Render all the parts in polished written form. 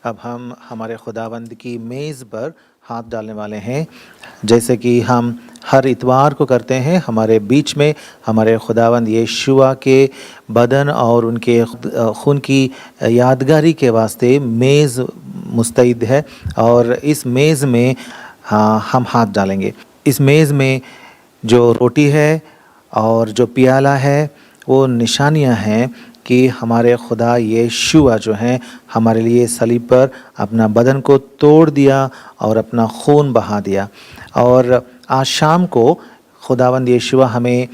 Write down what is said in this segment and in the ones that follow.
अब हम हमारे खुदावंद की मेज़ पर हाथ डालने वाले हैं। जैसे कि हम हर इतवार को करते हैं, हमारे बीच में हमारे खुदावंद यीशुआ के बदन और उनके खून की यादगारी के वास्ते मेज़ मुस्तैद है और इस मेज़ में हम हाथ डालेंगे। इस मेज़ में जो रोटी है और जो प्याला है वो निशानियां हैं कि हमारे खुदा यीशुआ जो हैं हमारे लिए सलीब पर अपना बदन को तोड़ दिया और अपना खून बहा दिया। और आज शाम को खुदावंद यीशुआ हमें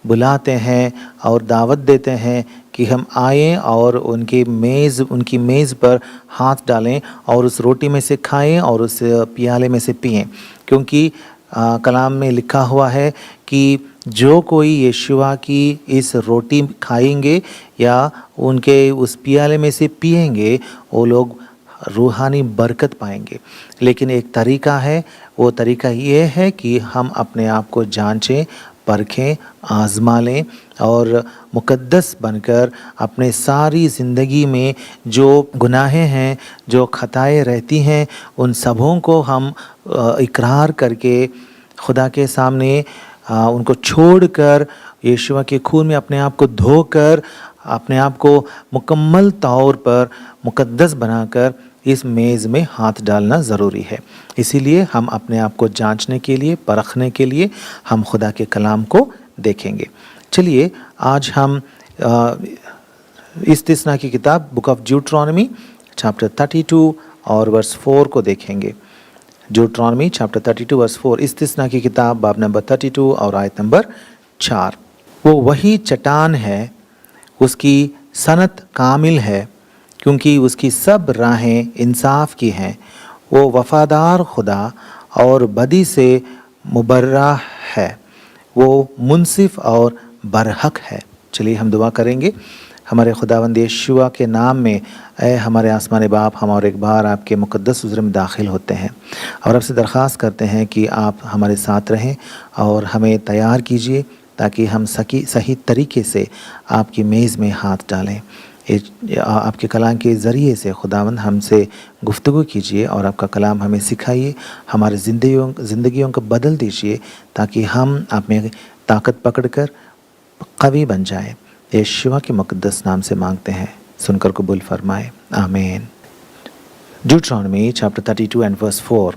बुलाते हैं और दावत देते हैं कि हम आएँ और उनकी मेज़ पर हाथ डालें और उस रोटी में से खाएं और उस प्याले में से पिएं, क्योंकि कलाम में लिखा हुआ है कि जो कोई यीशुआ की इस रोटी खाएंगे या उनके उस प्याले में से पिएंगे वो लोग रूहानी बरकत पाएंगे। लेकिन एक तरीका है, वो तरीका ये है कि हम अपने आप को जांचें, परखें, आज़मा लें और मुक़द्दस बनकर अपने सारी ज़िंदगी में जो गुनाहें हैं, जो खताएं रहती हैं, उन सबों को हम इकरार करके खुदा के सामने उनको छोड़कर यीशुआ के खून में अपने आप को धोकर अपने आप को मुकम्मल तौर पर मुक़द्दस बनाकर इस मेज़ में हाथ डालना ज़रूरी है। इसीलिए हम अपने आप को जांचने के लिए, परखने के लिए हम खुदा के कलाम को देखेंगे। चलिए आज हम इस्तिस्ना की किताब बुक ऑफ ड्यूटरॉनमी चैप्टर 32 और वर्स 4 को देखेंगे। ड्यूटरॉनमी चैप्टर 32 वर्स 4, इस्तिस्ना की किताब बाब नंबर 32 और आयत नंबर 4। वो वही चट्टान है, उसकी सनत कामिल है, क्योंकि उसकी सब राहें इंसाफ की हैं। वो वफ़ादार खुदा और बदी से मुबर्रा है, वो मुनसिफ और बरहक है। चलिए हम दुआ करेंगे। हमारे खुदावंद यीशुआ के नाम में ऐ हमारे आसमानी बाप, हम और एक बार आपके मुक़द्दस हुज़ूर में दाखिल होते हैं और आपसे दरख्वास्त करते हैं कि आप हमारे साथ रहें और हमें तैयार कीजिए ताकि हम सही तरीके से आपकी मेज़ में हाथ डालें। आपके कलाम के ज़रिए से खुदावंद हमसे गुफ्तगू कीजिए और आपका कलाम हमें सिखाइए, हमारे ज़िंदगियों को बदल दीजिए ताकि हम आप में ताकत पकड़कर कवी बन जाएं। यीशुआ के मुक़द्दस नाम से मांगते हैं, सुनकर कबूल फरमाए, आमीन। ड्यूटरॉनमी चैप्टर 32 एंड वर्स 4।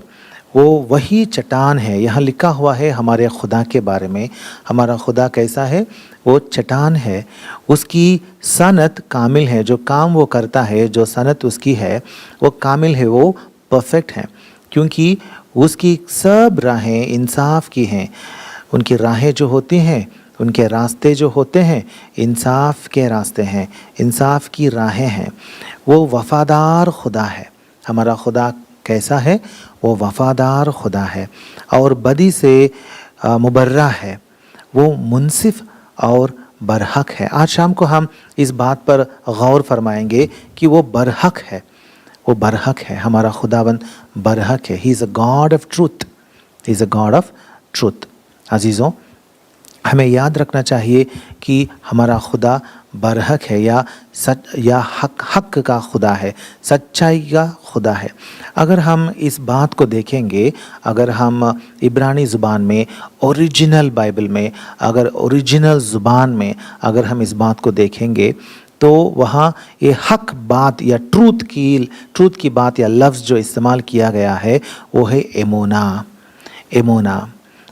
वो वही चट्टान है। यहाँ लिखा हुआ है हमारे खुदा के बारे में। हमारा खुदा कैसा है? वो चट्टान है, उसकी सनत कामिल है। जो काम वो करता है, जो सनत उसकी है वो कामिल है, वो परफेक्ट है, क्योंकि उसकी सब राहें इंसाफ की हैं। उनकी राहें जो होती हैं, उनके रास्ते जो होते हैं, इंसाफ के रास्ते हैं, इंसाफ की राहें हैं। वो वफ़ादार खुदा है। हमारा खुदा कैसा है? वो वफ़ादार खुदा है और बदी से मुबर्रा है, वो मुनसिफ और बरहक है। आज शाम को हम इस बात पर गौर फरमाएंगे कि वो बरहक है, वो बरहक है। हमारा खुदाबंद बरहक है। He is a god of truth, he is a god of truth. अजीज़ों, हमें याद रखना चाहिए कि हमारा खुदा बरहक है या हक का खुदा है, सच्चाई का खुदा है। अगर हम इस बात को देखेंगे, अगर हम इब्रानी ज़ुबान में, ओरिजिनल बाइबल में, अगर ओरिजिनल ज़ुबान में अगर हम इस बात को देखेंगे तो वहाँ ये हक बात या ट्रूथ की बात या लफ्ज़ जो इस्तेमाल किया गया है वो है एमोना। एमोना।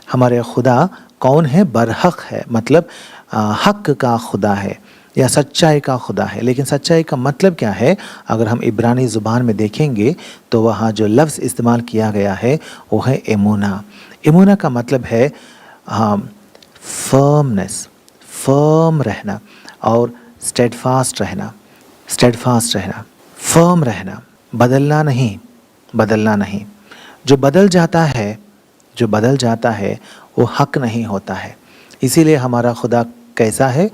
हमारे खुदा कौन है? बरहक है, मतलब हक का खुदा है या सच्चाई का खुदा है। लेकिन सच्चाई का मतलब क्या है? अगर हम इब्रानी ज़ुबान में देखेंगे तो वहाँ जो लफ्ज़ इस्तेमाल किया गया है वो है एमोना। एमोना का मतलब है फर्मनेस, फर्म रहना और स्टेडफास्ट रहना, स्टेडफास्ट रहना, फर्म रहना, बदलना नहीं, बदलना नहीं। जो बदल जाता है वो हक नहीं होता है। इसीलिए हमारा खुदा कैसा है?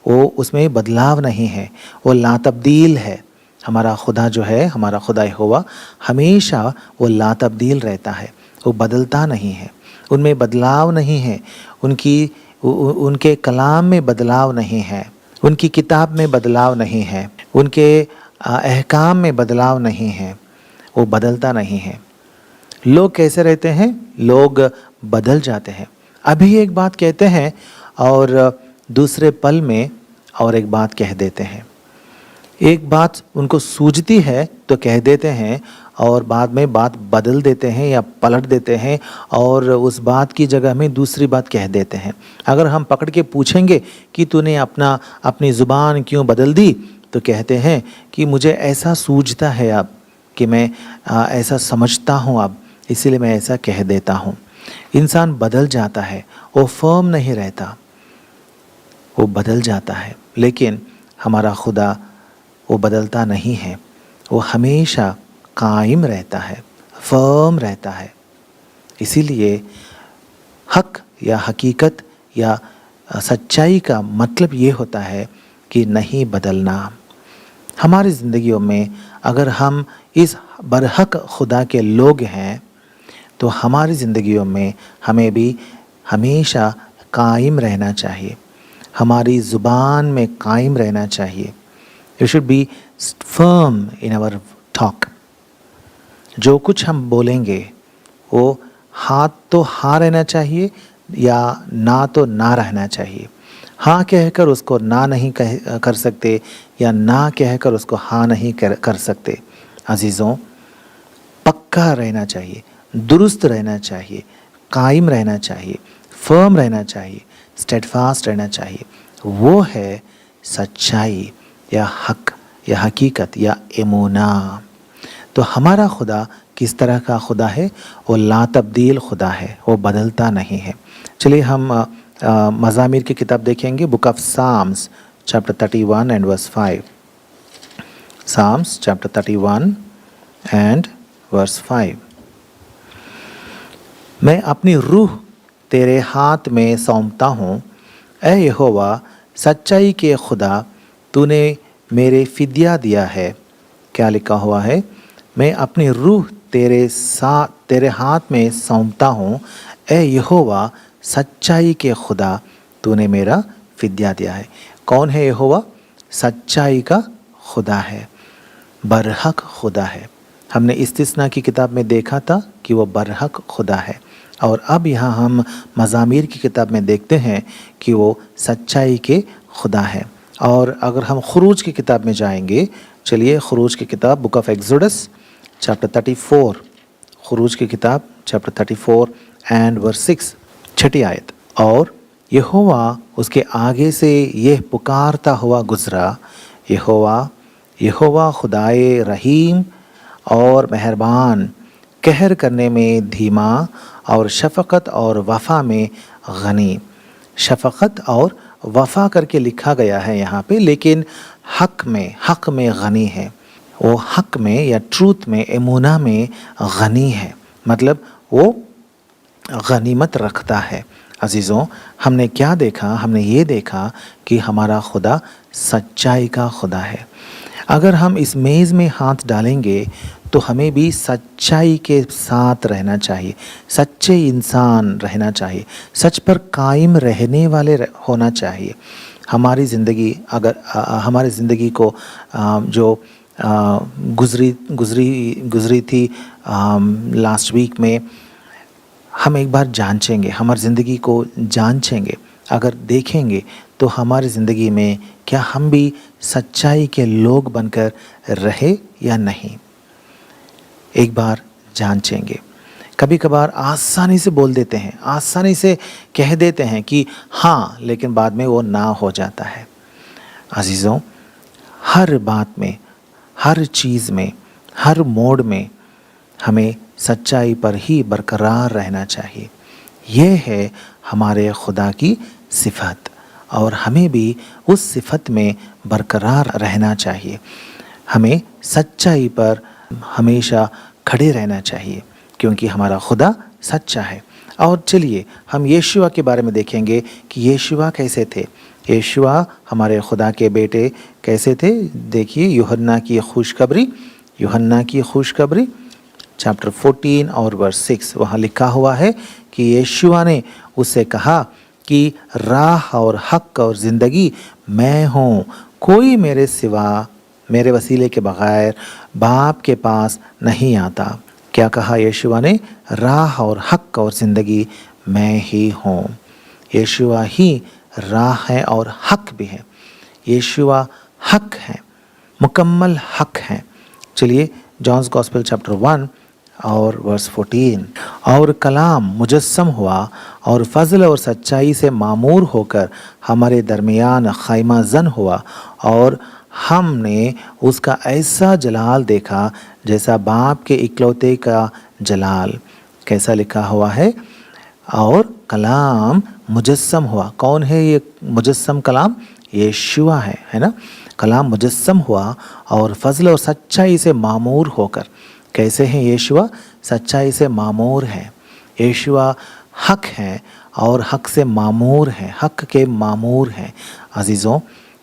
वो उसमें बदलाव नहीं है, वो लातब्दील है। हमारा खुदा जो है, हमारा खुदा यहोवा हमेशा वो लातब्दील रहता है, वो बदलता नहीं है, उनमें बदलाव नहीं है, उनके कलाम में बदलाव नहीं है, उनकी किताब में बदलाव नहीं है, उनके अहकाम में बदलाव नहीं है। वो बदलता नहीं है। लोग कैसे रहते हैं? लोग बदल जाते हैं। अभी एक बात कहते हैं और दूसरे पल में और एक बात कह देते हैं। एक बात उनको सूझती है तो कह देते हैं और बाद में बात बदल देते हैं या पलट देते हैं और उस बात की जगह में दूसरी बात कह देते हैं। अगर हम पकड़ के पूछेंगे कि तूने अपनी ज़ुबान क्यों बदल दी, तो कहते हैं कि मुझे ऐसा सूझता है अब कि मैं ऐसा समझता हूँ अब, इसीलिए मैं ऐसा कह देता हूँ। इंसान बदल जाता है, वो फर्म नहीं रहता, वो बदल जाता है। लेकिन हमारा खुदा वो बदलता नहीं है, वो हमेशा कायम रहता है, फर्म रहता है। इसीलिए हक या हकीकत या सच्चाई का मतलब ये होता है कि नहीं बदलना। हमारी ज़िंदगियों में अगर हम इस बरहक खुदा के लोग हैं तो हमारी ज़िंदगियों में हमें भी हमेशा कायम रहना चाहिए, हमारी ज़ुबान में कायम रहना चाहिए। You should be firm in our talk. जो कुछ हम बोलेंगे वो हाँ तो हाँ रहना चाहिए या ना तो ना रहना चाहिए। हाँ कहकर उसको ना नहीं कर सकते या ना कहकर उसको हाँ नहीं कर सकते। अजीज़ों, पक्का रहना चाहिए, दुरुस्त रहना चाहिए, कायम रहना चाहिए, फर्म रहना चाहिए, स्टेडफास्ट रहना चाहिए। वो है सच्चाई या हक या हकीकत या एमोना। तो हमारा खुदा किस तरह का खुदा है? वो ला तब्दील खुदा है, वो बदलता नहीं है। चलिए हम मज़ामीर की किताब देखेंगे, book of Psalms chapter 31 and verse 5। Psalms chapter 31 and verse 5। मैं अपनी रूह तेरे हाथ में सौंपता हूँ, ऐ यहोवा सच्चाई के खुदा, तूने मेरे फिदिया दिया है। क्या लिखा हुआ है? मैं अपनी रूह तेरे हाथ में सौंपता हूँ, ऐ यहोवा सच्चाई के खुदा, तूने मेरा फिदिया दिया है। कौन है यहोवा? सच्चाई का खुदा है, बरहक खुदा है। हमने इस्तिस्ना की किताब में देखा था कि वो बरहक खुदा है, और अब यहाँ हम मज़ामीर की किताब में देखते हैं कि वो सच्चाई के खुदा है। और अगर हम खुरूज की किताब में जाएंगे, चलिए खुरूज की किताब, बुक ऑफ एक्सोडस चैप्टर 34, खुरूज की किताब चैप्टर 34 एंड वर्स 6, 6 आयत। और यहोवा उसके आगे से यह पुकारता हुआ गुज़रा, यहोवा यहोवा खुदाए रहीम और मेहरबान, कहर करने में धीमा और शफ़क़त और वफ़ा में गनी। शफ़क़त और वफ़ा करके लिखा गया है यहाँ पे, लेकिन हक में गनी है। वो हक में या ट्रूथ में, एमूना में गनी है, मतलब वो गनीमत रखता है। अजीज़ों, हमने क्या देखा? हमने ये देखा कि हमारा खुदा सच्चाई का खुदा है। अगर हम इस मेज़ में हाथ डालेंगे तो हमें भी सच्चाई के साथ रहना चाहिए, सच्चे इंसान रहना चाहिए, सच पर कायम रहने वाले होना चाहिए। हमारी ज़िंदगी अगर हमारी ज़िंदगी को जो गुज़री थी लास्ट वीक में, हम एक बार जांचेंगे, हमारी ज़िंदगी को जांचेंगे। अगर देखेंगे तो हमारी ज़िंदगी में क्या हम भी सच्चाई के लोग बनकर रहे या नहीं, एक बार जांचेंगे। कभी कभार आसानी से बोल देते हैं, आसानी से कह देते हैं कि हाँ, लेकिन बाद में वो ना हो जाता है। अजीज़ों, हर बात में, हर चीज़ में, हर मोड़ में हमें सच्चाई पर ही बरकरार रहना चाहिए। ये है हमारे खुदा की सिफत, और हमें भी उस सिफत में बरकरार रहना चाहिए। हमें सच्चाई पर हमेशा खड़े रहना चाहिए, क्योंकि हमारा खुदा सच्चा है। और चलिए हम यीशुआ के बारे में देखेंगे कि यीशुआ कैसे थे। यीशुआ हमारे खुदा के बेटे कैसे थे? देखिए यूहन्ना की खुशखबरी चैप्टर 14 और वर्स 6, वहाँ लिखा हुआ है कि यीशुआ ने उससे कहा कि राह और हक और ज़िंदगी मैं हूँ, कोई मेरे सिवा मेरे वसीले के बगैर बाप के पास नहीं आता। क्या कहा यीशुआ ने? राह और हक और ज़िंदगी मैं ही हूँ। यीशुआ ही राह है और हक भी है। यीशुआ हक है, मुकम्मल हक है। चलिए जॉन्स गॉस्पेल चैप्टर 1 और वर्स 14। और कलाम मुजस्सम हुआ और फजल और सच्चाई से मामूर होकर हमारे दरमियान खैमा जन हुआ, और हमने उसका ऐसा जलाल देखा जैसा बाप के इकलौते का जलाल। कैसा लिखा हुआ है? और कलाम मुजस्सम हुआ। कौन है ये मुजस्सम कलाम? यीशुआ है ना। कलाम मुजस्सम हुआ और फजल और सच्चाई से मामूर होकर। कैसे हैं यीशुआ? सच्चाई से मामूर है। यीशुआ हक है और हक से मामूर है, हक के मामूर हैं। अजीज़ों,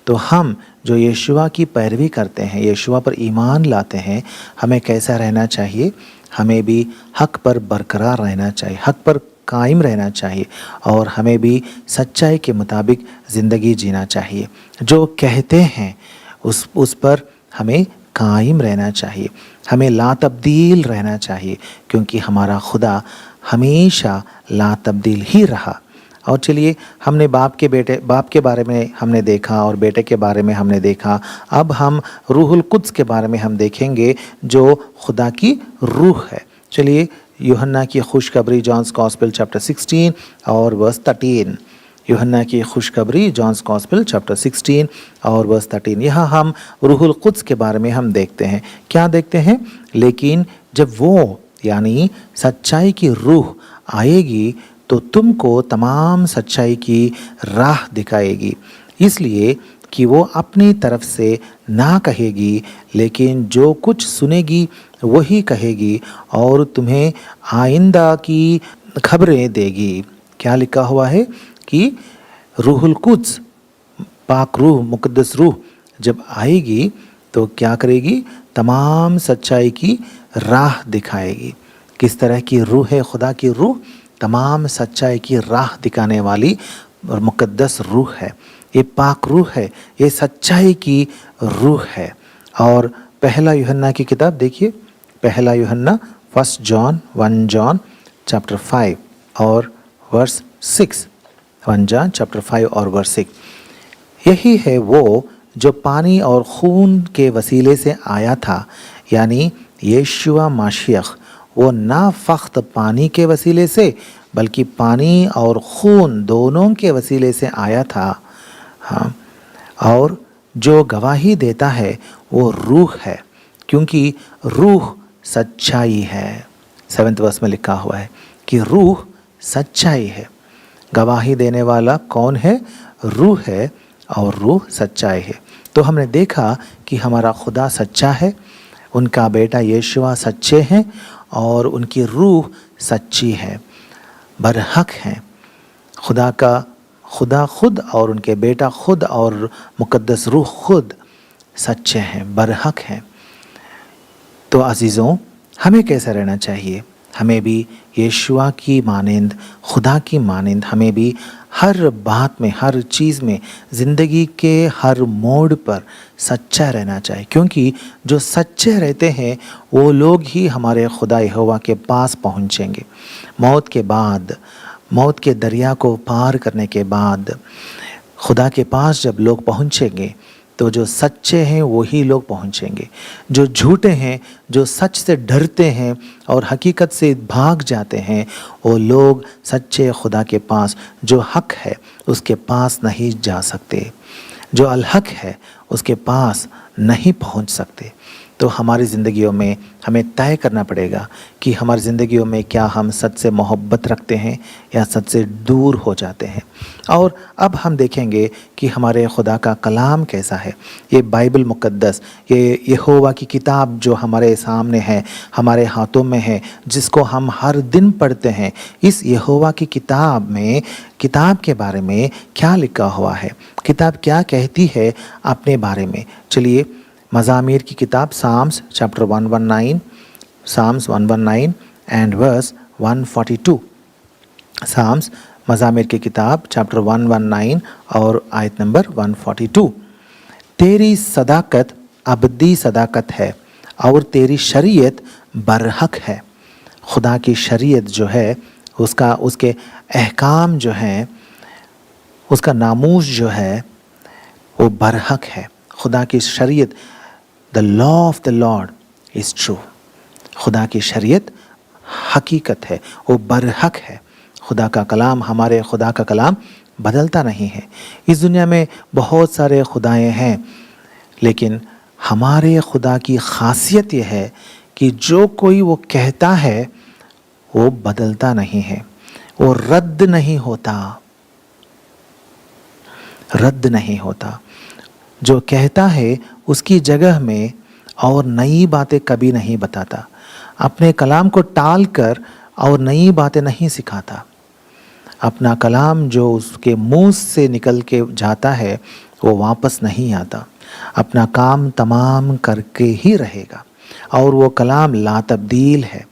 तो हम जो यीशुआ की पैरवी करते हैं, यीशुआ पर ईमान लाते हैं, हमें कैसा रहना चाहिए? हमें भी हक पर बरकरार रहना चाहिए, हक पर कायम रहना चाहिए, और हमें भी सच्चाई के मुताबिक ज़िंदगी जीना चाहिए। जो कहते हैं उस पर हमें कायम रहना चाहिए, हमें ला तब्दील रहना चाहिए, क्योंकि हमारा खुदा हमेशा ला तब्दील ही रहा। और चलिए, हमने बाप के बारे में हमने देखा और बेटे के बारे में हमने देखा। अब हम रूहुल कुद्स के बारे में हम देखेंगे, जो खुदा की रूह है। चलिए यूहन्ना की खुशखबरी, जॉन्स गॉस्पेल चैप्टर 16 और वर्स 13। यूहन्ना की खुशखबरी, जॉन्स गॉस्पेल चैप्टर 16 और वर्स 13। यहाँ हम रूहुल कुद्स के बारे में हम देखते हैं। क्या देखते हैं? लेकिन जब वो यानी सच्चाई की रूह आएगी तो तुमको तमाम सच्चाई की राह दिखाएगी, इसलिए कि वो अपनी तरफ से ना कहेगी, लेकिन जो कुछ सुनेगी वही कहेगी और तुम्हें आइंदा की खबरें देगी। क्या लिखा हुआ है? कि रूहुल कुद्स, पाक रूह, मुकद्दस रूह जब आएगी तो क्या करेगी? तमाम सच्चाई की राह दिखाएगी। किस तरह की रूह है खुदा की रूह? तमाम सच्चाई की राह दिखाने वाली और मुकद्दस रूह है। ये पाक रूह है, ये सच्चाई की रूह है। और पहला यूहन्ना की किताब देखिए, पहला यूहन्ना 1 जॉन चैप्टर 5 और वर्स 6। 1 जॉन चैप्टर 5 और वर्स 6। यही है वो जो पानी और खून के वसीले से आया था, यानी यीशुआ मसीह। वो ना फ़क्त पानी के वसीले से बल्कि पानी और खून दोनों के वसीले से आया था। हाँ, और जो गवाही देता है वो रूह है, क्योंकि रूह सच्चाई है। 7वें वर्स में लिखा हुआ है कि रूह सच्चाई है। गवाही देने वाला कौन है? रूह है, और रूह सच्चाई है। तो हमने देखा कि हमारा खुदा सच्चा है, उनका बेटा यीशुआ सच्चे हैं, और उनकी रूह सच्ची है, बरहक हैं। खुदा खुद और उनके बेटा खुद और मुकद्दस रूह खुद सच्चे हैं, बरहक हैं। तो अजीज़ों, हमें कैसा रहना चाहिए? हमें भी यीशुआ की मानिंद, खुदा की मानिंद, हमें भी हर बात में, हर चीज़ में, ज़िंदगी के हर मोड़ पर सच्चा रहना चाहिए, क्योंकि जो सच्चे रहते हैं वो लोग ही हमारे खुदा यहोवा के पास पहुँचेंगे। मौत के बाद, मौत के दरिया को पार करने के बाद खुदा के पास जब लोग पहुँचेंगे तो जो सच्चे हैं वही लोग पहुँचेंगे। जो झूठे हैं, जो सच से डरते हैं और हकीकत से भाग जाते हैं, वो लोग सच्चे खुदा के पास, जो हक है, उसके पास नहीं जा सकते। जो अलहक है उसके पास नहीं पहुंच सकते। तो हमारी ज़िंदगियों में हमें तय करना पड़ेगा कि हमारी ज़िंदगियों में क्या हम सच से मोहब्बत रखते हैं या सच से दूर हो जाते हैं। और अब हम देखेंगे कि हमारे खुदा का कलाम कैसा है। ये बाइबल मुकद्दस, ये यहोवा की किताब जो हमारे सामने है, हमारे हाथों में है, जिसको हम हर दिन पढ़ते हैं, इस यहोवा की किताब में, किताब के बारे में क्या लिखा हुआ है, किताब क्या कहती है अपने बारे में। चलिए मज़ामीर की किताब Psalms chapter 119, Psalms 119 and verse 142। Psalms मज़ामीर की किताब चैप्टर 119 और आयत नंबर 142। तेरी सदाकत अबदी सदाकत है और तेरी शरीयत बरहक है। खुदा की शरीयत जो है, उसके अहकाम जो हैं, उसका नामूस जो है वो बरहक है। खुदा की शरीयत, the law of the Lord is true. खुदा की शरीयत हकीकत है, वो बरहक है। खुदा का कलाम, हमारे खुदा का कलाम बदलता नहीं है। इस दुनिया में बहुत सारे खुदाएँ हैं, लेकिन हमारे खुदा की खासियत यह है कि जो कोई वो कहता है वो बदलता नहीं है, वो रद्द नहीं होता, रद्द नहीं होता। जो कहता है उसकी जगह में और नई बातें कभी नहीं बताता। अपने कलाम को टाल कर और नई बातें नहीं सिखाता। अपना कलाम जो उसके मुंह से निकल के जाता है वो वापस नहीं आता। अपना काम तमाम करके ही रहेगा और वो कलाम लातब्दील है।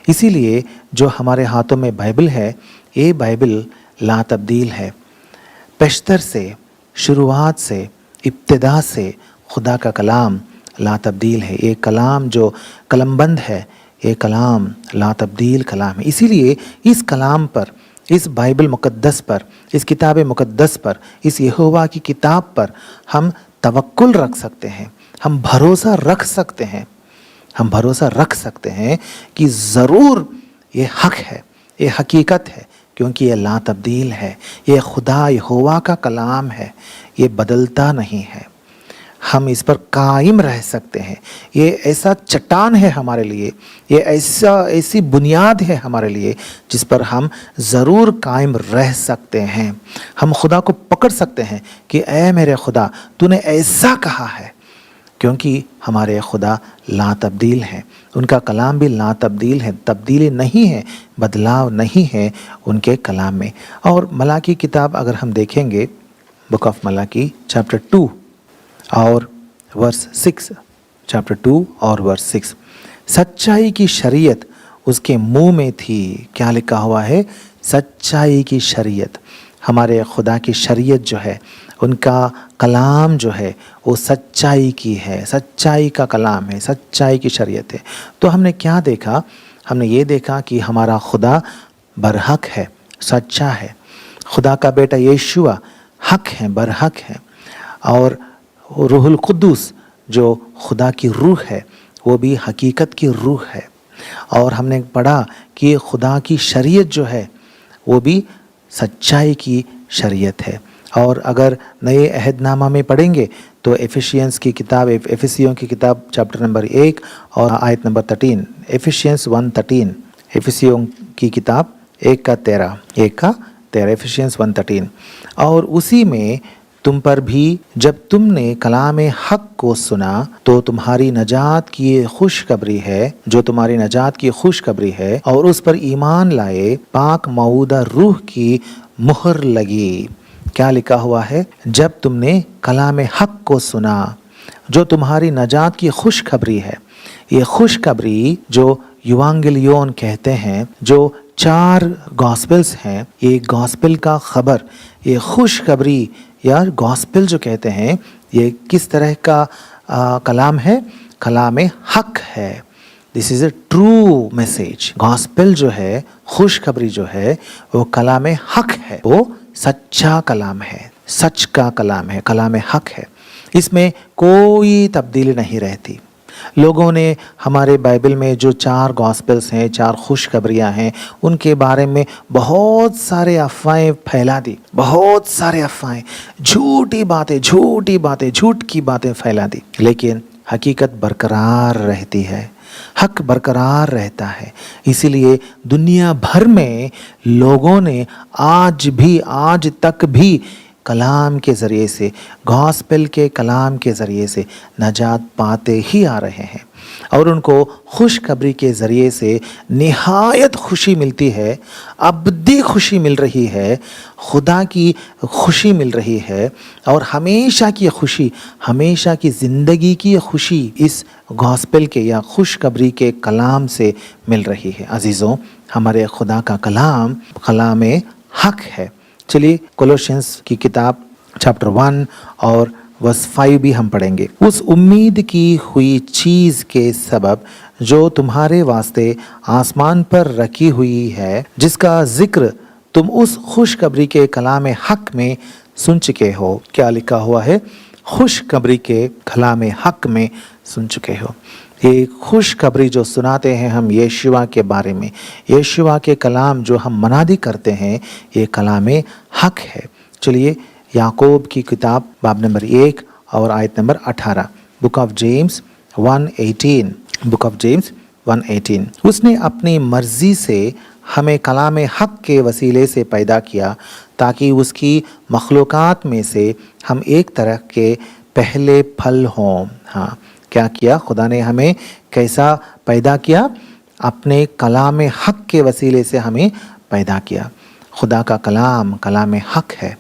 इसीलिए जो हमारे हाथों में बाइबल है, ये बाइबल लातब्दील है। पेशतर से, शुरुआत से, इब्तिदा से खुदा का कलाम लातब्दील है। ये कलाम जो कलमबंद है, ये कलाम लातब्दील कलाम है। इसीलिए इस कलाम पर, इस बाइबल मुक़द्दस पर, इस किताब मुक़द्दस पर, इस यहोवा की किताब पर हम तवक्कुल रख सकते हैं, हम भरोसा रख सकते हैं। हम भरोसा रख सकते हैं कि ज़रूर ये हक है, ये हकीकत है, क्योंकि ये लातब्दील है। ये खुदा यहोवा का कलाम है, ये बदलता नहीं है। हम इस पर कायम रह सकते हैं। ये ऐसा चट्टान है हमारे लिए, ये ऐसी बुनियाद है हमारे लिए जिस पर हम ज़रूर कायम रह सकते हैं। हम खुदा को पकड़ सकते हैं कि ऐ मेरे खुदा, तूने ऐसा कहा है, क्योंकि हमारे खुदा लातब्दील हैं। उनका कलाम भी लातब्दील है, तब्दीली नहीं है, बदलाव नहीं है उनके कलाम में। और मलाकी किताब अगर हम देखेंगे, बुक ऑफ मलाकी चैप्टर 2 और वर्स 6, चैप्टर 2 और वर्स 6, सच्चाई की शरीयत उसके मुंह में थी। क्या लिखा हुआ है? सच्चाई की शरीयत। हमारे खुदा की शरीयत जो है, उनका कलाम जो है वो सच्चाई की है, सच्चाई का कलाम है, सच्चाई की शरीयत है। तो हमने क्या देखा? हमने ये देखा कि हमारा खुदा बरहक है, सच्चा है। खुदा का बेटा यीशुआ हक है, बरहक है। और रूहुल कुद्दूस जो खुदा की रूह है, वो भी हकीकत की रूह है। और हमने पढ़ा कि खुदा की शरीयत जो है वो भी सच्चाई की शरीयत है। और अगर नए अहदनामा में पढ़ेंगे तो एफिशियंस की किताब, एफिसियों की किताब चैप्टर नंबर 1 और आयत नंबर 13, एफिशियंस 1:13, एफिसियों की किताब 1:13, एफिशियंस 1:13। और उसी में तुम पर भी जब तुमने कलाम हक को सुना तो तुम्हारी नजात की ये खुशखबरी है, जो तुम्हारी नजात की खुशखबरी है, और उस पर ईमान लाए, पाक मऊदा रूह की मुहर लगी। क्या लिखा हुआ है? जब तुमने कलाम हक को सुना, जो तुम्हारी नजात की खुशखबरी है। ये खुशखबरी जो युवांगलियोन कहते हैं, जो 4 गॉस्पेल्स हैं, ये गॉस्पेल का खबर, ये खुशखबरी या गॉस्पेल जो कहते हैं, ये किस तरह का कलाम है? कलाम हक है। This is a true message. Gospel जो है, खुशखबरी जो है, वो कलाम हक है, वो सच्चा कलाम है, सच का कलाम है, कलाम हक है। इसमें कोई तब्दीली नहीं रहती। लोगों ने हमारे बाइबल में जो 4 गॉस्पेल्स हैं, 4 खुशखबरियाँ हैं, उनके बारे में बहुत सारे अफवाहें फैला दी, बहुत सारे अफवाहें, झूठी बातें, झूठ की बातें फैला दी। लेकिन हकीकत बरकरार रहती है, हक बरकरार रहता है। इसीलिए दुनिया भर में लोगों ने आज तक भी कलाम के ज़रिए से, गॉस्पेल के कलाम के ज़रिए से नजात पाते ही आ रहे हैं। और उनको खुशखबरी के ज़रिए से निहायत खुशी मिलती है, अबदी खुशी मिल रही है, खुदा की खुशी मिल रही है, और हमेशा की खुशी, हमेशा की ज़िंदगी की खुशी इस गॉस्पेल के या खुशखबरी के कलाम से मिल रही है। अजीज़ों, हमारे खुदा का कलाम कलाम हक है। चलिए कोलोशियंस की किताब चैप्टर 1 और वर्स 5 भी हम पढ़ेंगे। उस उम्मीद की हुई चीज के सबब जो तुम्हारे वास्ते आसमान पर रखी हुई है, जिसका जिक्र तुम उस खुशखबरी के कलाम हक में सुन चुके हो। क्या लिखा हुआ है? खुशखबरी के कलाम हक में सुन चुके हो। ये खुशखबरी जो सुनाते हैं हम यीशुआ के बारे में, यीशुआ के कलाम जो हम मनादी करते हैं, ये कलाम हक है। चलिए याकूब की किताब बाब नंबर 1 और आयत number 18, book of James 1:18, book of James 1:18। उसने अपनी मर्जी से हमें कलाम हक के वसीले से पैदा किया ताकि उसकी मखलूक़ात में से हम एक तरह के पहले फल हों। हाँ, क्या किया? खुदा ने हमें कैसा पैदा किया? अपने कलाम हक के वसीले से हमें पैदा किया। खुदा का कलाम कलाम हक है।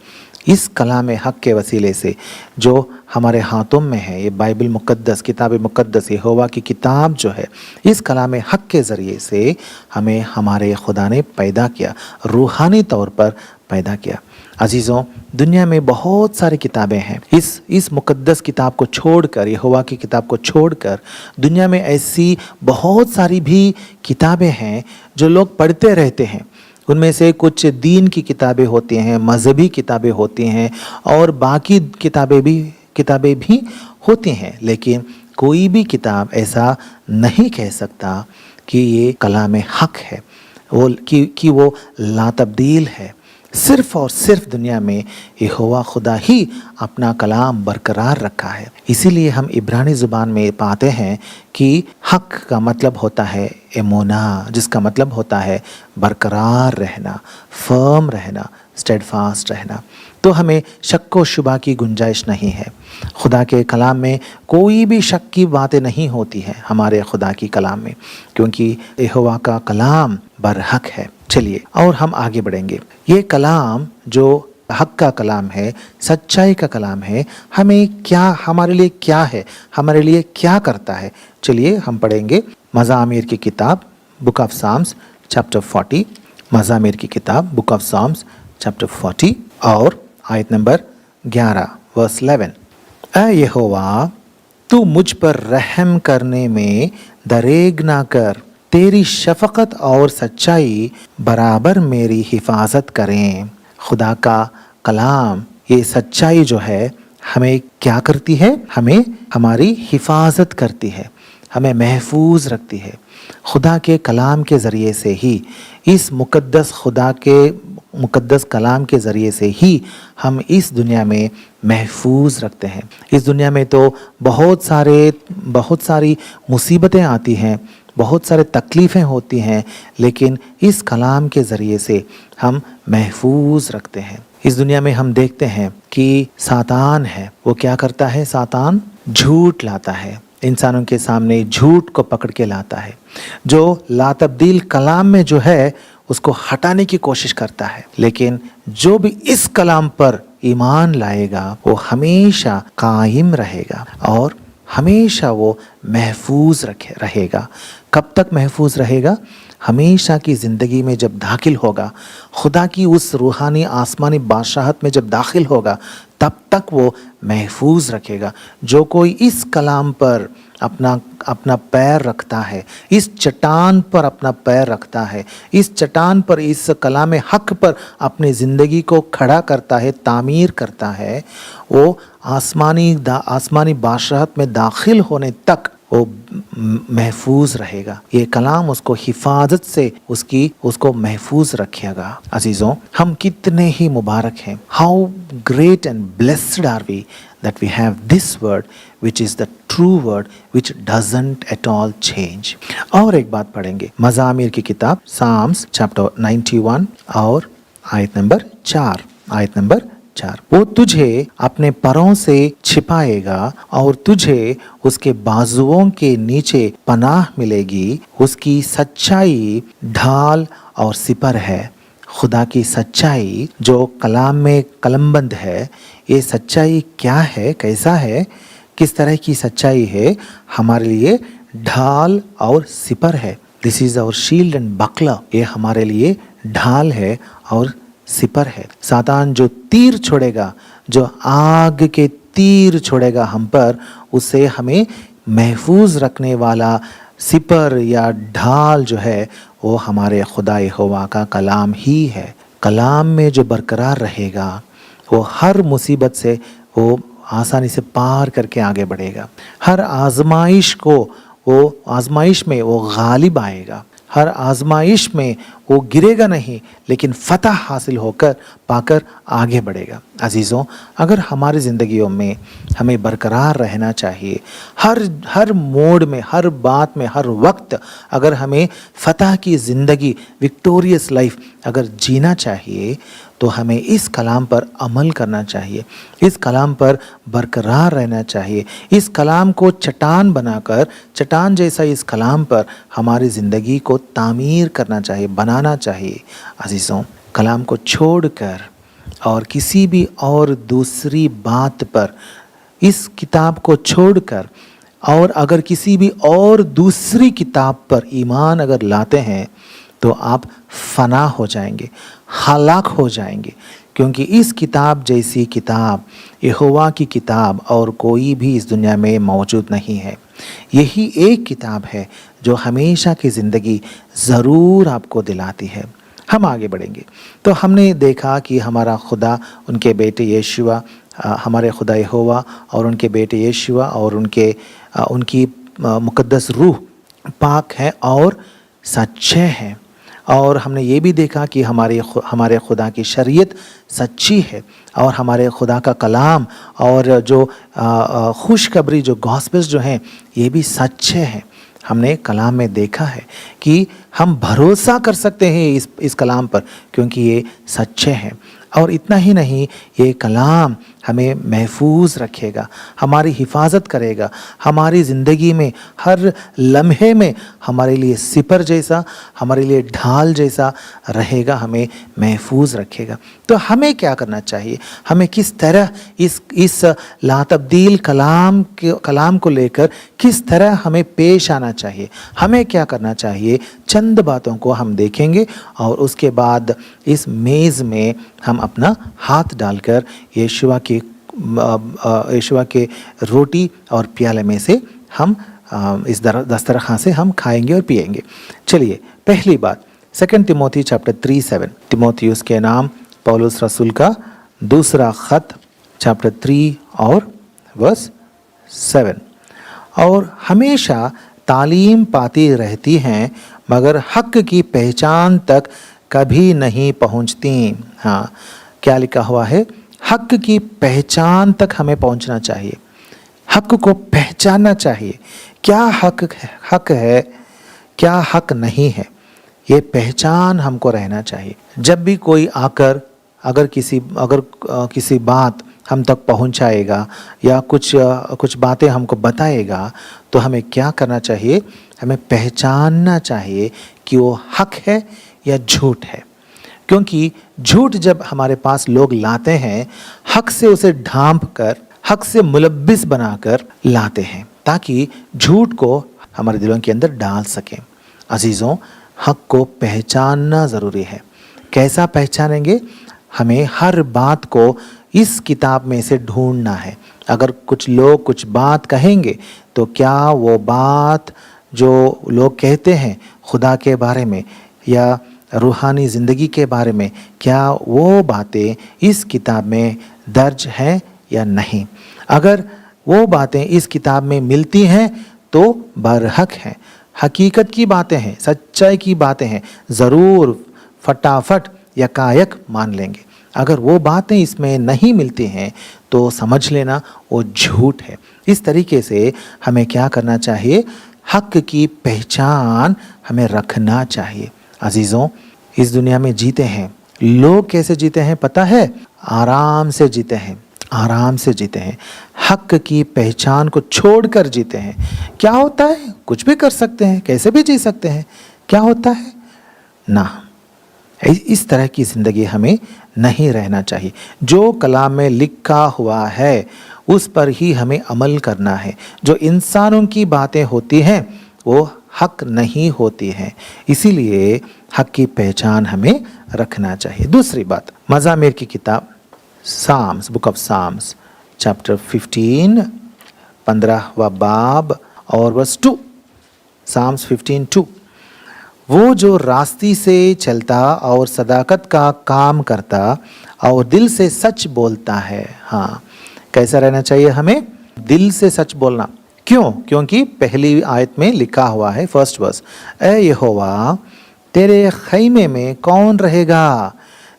इस कलाम हक के वसीले से जो हमारे हाथों में है, ये बाइबल मुक़द्दस, किताब मुक़द्दस, यहोवा की किताब जो है, इस कलाम हक के ज़रिए से हमें हमारे खुदा ने पैदा किया, रूहानी तौर पर पैदा किया। अजीज़ों, दुनिया में बहुत सारी किताबें हैं। इस मुक़द्दस किताब को छोड़कर, यहोवा की किताब को छोड़कर दुनिया में ऐसी बहुत सारी भी किताबें हैं जो लोग पढ़ते रहते हैं। उनमें से कुछ दीन की किताबें होती हैं, मज़हबी किताबें होती हैं और बाकी किताबें भी होती हैं, लेकिन कोई भी किताब ऐसा नहीं कह सकता कि ये कलाम हक है, कि वो लातब्दील है। सिर्फ और सिर्फ दुनिया में यहोवा खुदा ही अपना कलाम बरकरार रखा है। इसीलिए हम इब्रानी ज़ुबान में पाते हैं कि हक का मतलब होता है एमोना, जिसका मतलब होता है बरकरार रहना, फर्म रहना, स्टेडफास्ट रहना। तो हमें शक व शुबा की गुंजाइश नहीं है। खुदा के कलाम में कोई भी शक की बातें नहीं होती हैं हमारे खुदा की कलाम में, क्योंकि यहोवा का कलाम बरहक है। चलिए और हम आगे बढ़ेंगे। ये कलाम जो हक का कलाम है, सच्चाई का कलाम है, हमारे लिए क्या है, हमारे लिए क्या करता है। चलिए हम पढ़ेंगे मज़ामीर की किताब, बुक ऑफ साम्स चैप्टर 40, मज़ामीर की किताब, बुक ऑफ साम्स चैप्टर 40 और आयत नंबर 11, वर्स 11। ऐ यहोवा, तू मुझ पर रहम करने में दरेग ना कर, तेरी शफ़क़त और सच्चाई बराबर मेरी हिफाजत करें। खुदा का कलाम, ये सच्चाई जो है हमें क्या करती है? हमें हमारी हिफाजत करती है, हमें महफूज रखती है। खुदा के कलाम के ज़रिए से ही, इस खुदा के मुक़द्दस कलाम के ज़रिए से ही हम इस दुनिया में महफूज रखते हैं। इस दुनिया में तो बहुत सारी मुसीबतें आती हैं, बहुत सारे तकलीफ़ें होती हैं, लेकिन इस कलाम के ज़रिए से हम महफूज रखते हैं। इस दुनिया में हम देखते हैं कि सातान है, वो क्या करता है? सातान झूठ लाता है, इंसानों के सामने झूठ को पकड़ के लाता है। जो लातब्दील कलाम में जो है उसको हटाने की कोशिश करता है, लेकिन जो भी इस कलाम पर ईमान लाएगा वो हमेशा कायम रहेगा और हमेशा वो महफूज रहेगा। कब तक महफूज रहेगा? हमेशा की ज़िंदगी में जब दाखिल होगा, खुदा की उस रूहानी आसमानी बादशाहत में जब दाखिल होगा, तब तक वो महफूज रखेगा। जो कोई इस कलाम पर अपना पैर रखता है, इस चट्टान पर अपना पैर रखता है, इस चट्टान पर, इस कलाम हक पर अपनी ज़िंदगी को खड़ा करता है, तामीर करता है, वो आसमानी बादशाहत में दाखिल होने तक वो महफूज रहेगा। ये कलाम उसको हिफाजत से उसको महफूज रखेगा। अजीज़ों, हम कितने ही मुबारक हैं। How great and blessed are we that we have this word which is the true word which doesn't at all change। और एक बात पढ़ेंगे, मज़ामीर की किताब साम्स चैप्टर 91 और आयत नंबर 4, आयत नंबर 4। वो तुझे अपने परों से छिपाएगा और तुझे उसके बाजुओं के नीचे पनाह मिलेगी। उसकी सच्चाई ढाल और सिपर है। खुदा की सच्चाई जो कलाम में कलमबंद है, ये सच्चाई क्या है, कैसा है, किस तरह की सच्चाई है? हमारे लिए ढाल और सिपर है। This is our shield and buckler. ये हमारे लिए ढाल है और सिपर है। सातान जो तीर छोड़ेगा, जो आग के तीर छोड़ेगा हम पर, उसे हमें महफूज रखने वाला सिपर या ढाल जो है वो हमारे खुदा यहोवा का कलाम ही है। कलाम में जो बरकरार रहेगा वो हर मुसीबत से वो आसानी से पार करके आगे बढ़ेगा। हर आजमाइश में वो गालिब आएगा। हर आजमाइश में वो गिरेगा नहीं, लेकिन फतह हासिल होकर पाकर आगे बढ़ेगा। अजीज़ों, अगर हमारी ज़िंदगियों में हमें बरकरार रहना चाहिए, हर मोड़ में, हर बात में, हर वक्त अगर हमें फतह की ज़िंदगी, विक्टोरियस लाइफ अगर जीना चाहिए, तो हमें इस कलाम पर अमल करना चाहिए, इस कलाम पर बरकरार रहना चाहिए, इस कलाम को चट्टान बनाकर, चट्टान जैसा इस कलाम पर हमारी ज़िंदगी को तामीर करना चाहिए, बनाना चाहिए। अजीज़ों, कलाम को छोड़कर और किसी भी और दूसरी बात पर, इस किताब को छोड़कर और अगर किसी भी और दूसरी किताब पर ईमान अगर लाते हैं तो आप फना हो जाएंगे, हलाक हो जाएंगे, क्योंकि इस किताब जैसी किताब, यहोवा की किताब और कोई भी इस दुनिया में मौजूद नहीं है। यही एक किताब है जो हमेशा की ज़िंदगी ज़रूर आपको दिलाती है। हम आगे बढ़ेंगे तो हमने देखा कि हमारा खुदा, उनके बेटे यीशुआ, हमारे खुदा यहोवा और उनके बेटे यीशुआ और उनकी मुक़द्दस रूह पाक है और सच्चे हैं। और हमने ये भी देखा कि हमारे खुदा की शरीयत सच्ची है और हमारे खुदा का कलाम और जो खुशखबरी, जो गॉस्पेल्स जो हैं, ये भी सच्चे हैं। हमने कलाम में देखा है कि हम भरोसा कर सकते हैं इस कलाम पर, क्योंकि ये सच्चे हैं। और इतना ही नहीं, ये कलाम हमें महफूज रखेगा, हमारी हिफाजत करेगा, हमारी ज़िंदगी में हर लम्हे में हमारे लिए सिपर जैसा, हमारे लिए ढाल जैसा रहेगा, हमें महफूज रखेगा। तो हमें क्या करना चाहिए? हमें किस तरह इस लातब्दील कलाम को लेकर किस तरह हमें पेश आना चाहिए? हमें क्या करना चाहिए? चंद बातों को हम देखेंगे और उसके बाद इस मेज़ में हम अपना हाथ डालकर यीशुआ के रोटी और प्याले में से हम इस दस्तरखान से हम खाएंगे और पिएंगे। चलिए, पहली बात 2 तिमोथी चैप्टर 3:7, तिमोथियुस के नाम पौलुस रसूल का दूसरा खत चैप्टर 3 और वर्स 7। और हमेशा तालीम पाती रहती हैं मगर हक की पहचान तक कभी नहीं पहुंचती। हाँ, क्या लिखा हुआ है? हक की पहचान तक हमें पहुंचना चाहिए, हक को पहचानना चाहिए। क्या हक है, क्या हक नहीं है, ये पहचान हमको रहना चाहिए। जब भी कोई आकर अगर किसी बात हम तक पहुंचाएगा या कुछ बातें हमको बताएगा, तो हमें क्या करना चाहिए? हमें पहचानना चाहिए कि वो हक है या झूठ है। क्योंकि झूठ जब हमारे पास लोग लाते हैं, हक से उसे ढांप कर, हक से मुलब्बिस बनाकर लाते हैं, ताकि झूठ को हमारे दिलों के अंदर डाल सकें। अजीज़ों, हक को पहचानना ज़रूरी है। कैसा पहचानेंगे? हमें हर बात को इस किताब में से ढूंढना है। अगर कुछ लोग कुछ बात कहेंगे, तो क्या वो बात जो लोग कहते हैं खुदा के बारे में या रूहानी ज़िंदगी के बारे में, क्या वो बातें इस किताब में दर्ज हैं या नहीं? अगर वो बातें इस किताब में मिलती हैं तो बरहक हैं, हकीकत की बातें हैं, सच्चाई की बातें हैं, ज़रूर फटाफट यकायक मान लेंगे। अगर वो बातें इसमें नहीं मिलती हैं तो समझ लेना वो झूठ है। इस तरीके से हमें क्या करना चाहिए? हक की पहचान हमें रखना चाहिए। अजीज़ों, इस दुनिया में जीते हैं, लोग कैसे जीते हैं पता है? आराम से जीते हैं, आराम से जीते हैं, हक की पहचान को छोड़कर जीते हैं। क्या होता है? कुछ भी कर सकते हैं, कैसे भी जी सकते हैं। क्या होता है ना, इस तरह की ज़िंदगी हमें नहीं रहना चाहिए। जो कलाम में लिखा हुआ है उस पर ही हमें अमल करना है। जो इंसानों की बातें होती हैं वो हक नहीं होती हैं, इसीलिए हक की पहचान हमें रखना चाहिए। दूसरी बात, मज़ामिर की किताब Psalms, book of Psalms, chapter 15 15वां बाब और वर्स 2, साम्स 15:2। वो जो रास्ती से चलता और सदाकत का काम करता और दिल से सच बोलता है। हाँ, कैसा रहना चाहिए हमें? दिल से सच बोलना। क्यों? क्योंकि पहली आयत में लिखा हुआ है, फर्स्ट वर्स, ए यहोवा तेरे खैमे में कौन रहेगा,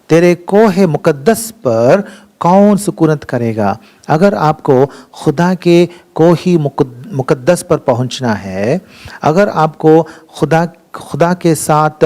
तेरे कोहे मुकद्दस पर कौन सुकूनत करेगा। अगर आपको खुदा के कोही मुकद्दस पर पहुंचना है, अगर आपको खुदा के साथ